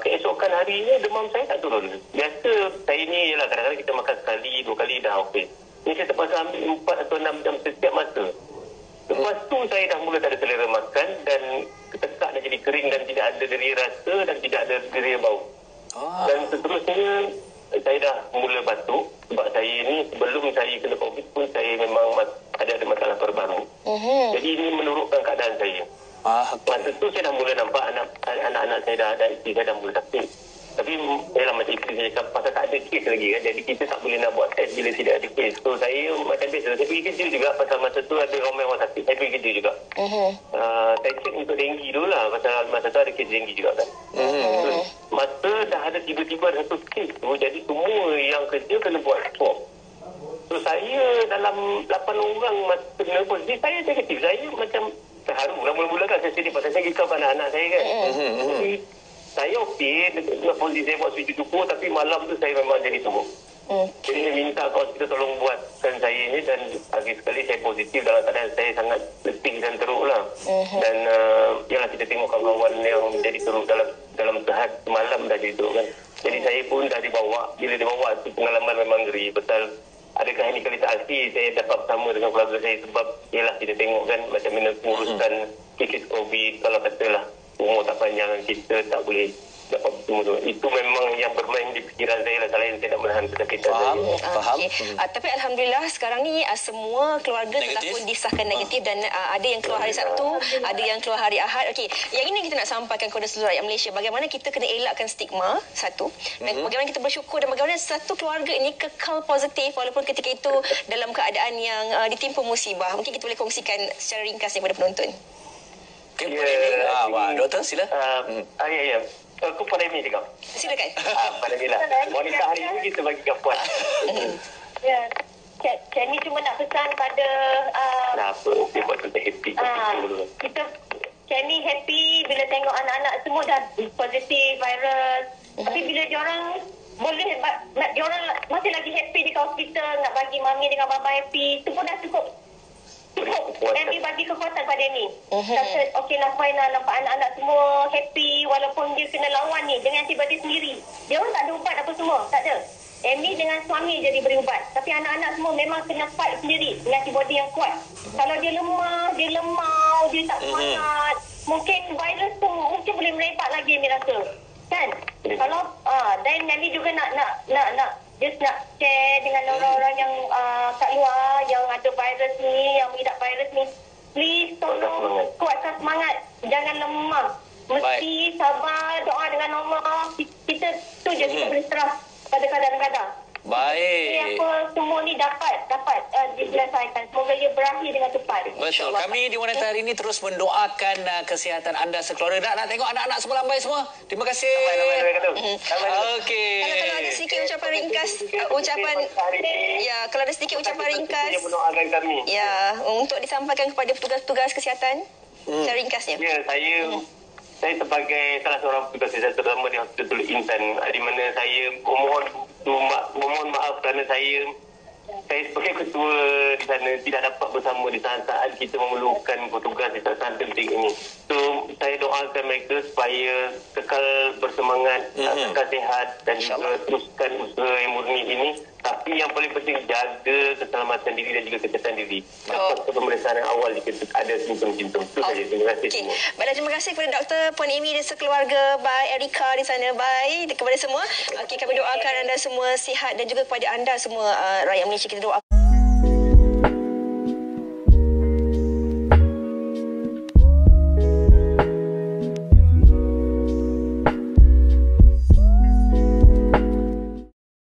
Keesokan harinya demam saya tak turun. Biasa saya ni ialah kadang-kadang kita makan sekali, 2 kali dah okey. Ni saya terpaksa ambil 4 atau 6 jam setiap masa. Lepas tu saya dah mula tak ada selera makan dan ketekak dah jadi kering dan tidak ada deria rasa dan tidak ada deria bau. Dan seterusnya saya dah mula batuk sebab saya ni sebelum saya kena COVID pun saya memang ada masalah paru-paru. Jadi ini menurunkan keadaan saya. Masa tu saya dah mula nampak anak-anak saya dah ada, isteri saya dah mula sakit. Tapi ialah macam isteri saya cakap pasal tak ada kes lagi kan. Jadi kita tak boleh nak buat test bila tidak ada kes. So saya macam biasa, saya pergi kerja juga pasal masa tu ada ramai orang sakit. Saya pergi kerja juga. Saya cek untuk dengue dulu lah pasal masa tu ada kes dengue juga kan. So, masa dah ada tiba-tiba satu kes tu, jadi semua yang kerja kena buat swab. So saya dalam 8 orang kena positif, saya negatif. Saya macam terharu lah mula-mula kan. Saya sedih pasal saya risau anak-anak saya kan. Saya okey, posisi saya buat sujud syukur, tapi malam tu saya memang jadi teruk. Jadi saya minta ke hospital tolong buatkan saya ni dan akhir sekali saya positif dalam keadaan saya sangat letih dan teruk lah. Dan yalah kita tengok kawan-kawan yang jadi teruk dalam semalam dah jadi teruk kan. Jadi saya pun dah dibawa, bila dibawa tu pengalaman memang ngeri. Betul, adakah ini kali tak asli saya dapat bersama dengan keluarga saya sebab yalah kita tengok kan macam mana pengurusan kes COVID, kalau katalah umur tak panjang kita tak boleh dapat bertemu. Itu memang yang bermain di fikiran saya lah selain saya nak menahan kesakitan saya. Faham. Tapi Alhamdulillah sekarang ni semua keluarga telah pun disahkan negatif dan ada yang keluar hari Sabtu, ada yang keluar hari Ahad. Okey, yang ini kita nak sampaikan kepada seluruh rakyat Malaysia bagaimana kita kena elakkan stigma satu dan bagaimana kita bersyukur dan bagaimana satu keluarga ini kekal positif walaupun ketika itu dalam keadaan yang ditimpa musibah. Mungkin kita boleh kongsikan secara ringkas kepada penonton. Doktor sila. Ya. Aku Puan Amy juga. Silakan. Alhamdulillah. Wanita hari ini kita bagi Puan. Ya. Saya ni cuma nak pesan pada apa dia buat kita happy. Saya ni happy bila tengok anak-anak semua dah positif virus. Tapi bila diorang boleh diorang masih lagi happy di hospital nak bagi mami dengan baba happy, tu pun dah cukup. Amy bagi kekuatan pada ni. Kata okey lah fine lah nampak anak-anak semua happy walaupun dia kena lawan ni dengan antibody sendiri. Dia orang tak ada ubat apa semua, tak ada. Amy dengan suami je diberi ubat. Tapi anak-anak semua memang kena fight sendiri dengan antibody yang kuat. Kalau dia lemah, dia lemau, dia tak semangat, mungkin virus tu mungkin boleh merebak lagi Amy rasa. Kan? Kalau dan Amy juga nak just nak share dengan orang-orang yang kat luar yang ada virus ni, yang mengidap virus ni. Please tolong kuatkan semangat. Jangan lemah. Mesti sabar, doa dengan Allah. Kita tu je kita boleh serah pada kadang-kadang. Baik. Apa semua ni dapat diselesaikan. Semoga ia berakhir dengan cepat. Betul. Kami di Wanita Hari ini terus mendoakan kesihatan anda sekeluarga. Nak tengok anak-anak semua lambai semua. Terima kasih. Okey. Kalau ada sedikit ucapan ringkas, kalau ada sedikit ucapan ringkas. Mendoakan kami. Ya, untuk disampaikan kepada petugas-petugas kesihatan. Secara ringkasnya. Ya, saya sebagai salah seorang petugas kesihatan terutama di Hospital Intan, di mana saya memohon maaf kerana saya sebagai ketua di sana tidak dapat bersama di saat-saat kita memerlukan petugas di saat-saat penting ini. So, saya doakan mereka supaya kekal bersemangat, kekal sihat dan juga teruskan usaha yang murni ini. Tapi yang paling penting, jaga keselamatan diri dan juga kesihatan diri. Masuk ke pemeriksaan yang awal jika ada simptom-simptom. Itu saja. Terima kasih semua. Baiklah, terima kasih kepada Dr. Puan Amy dan sekeluarga. Bye Erika di sana. Bye kepada semua. Kami doakan anda semua sihat dan juga kepada anda semua rakyat Malaysia kita doakan.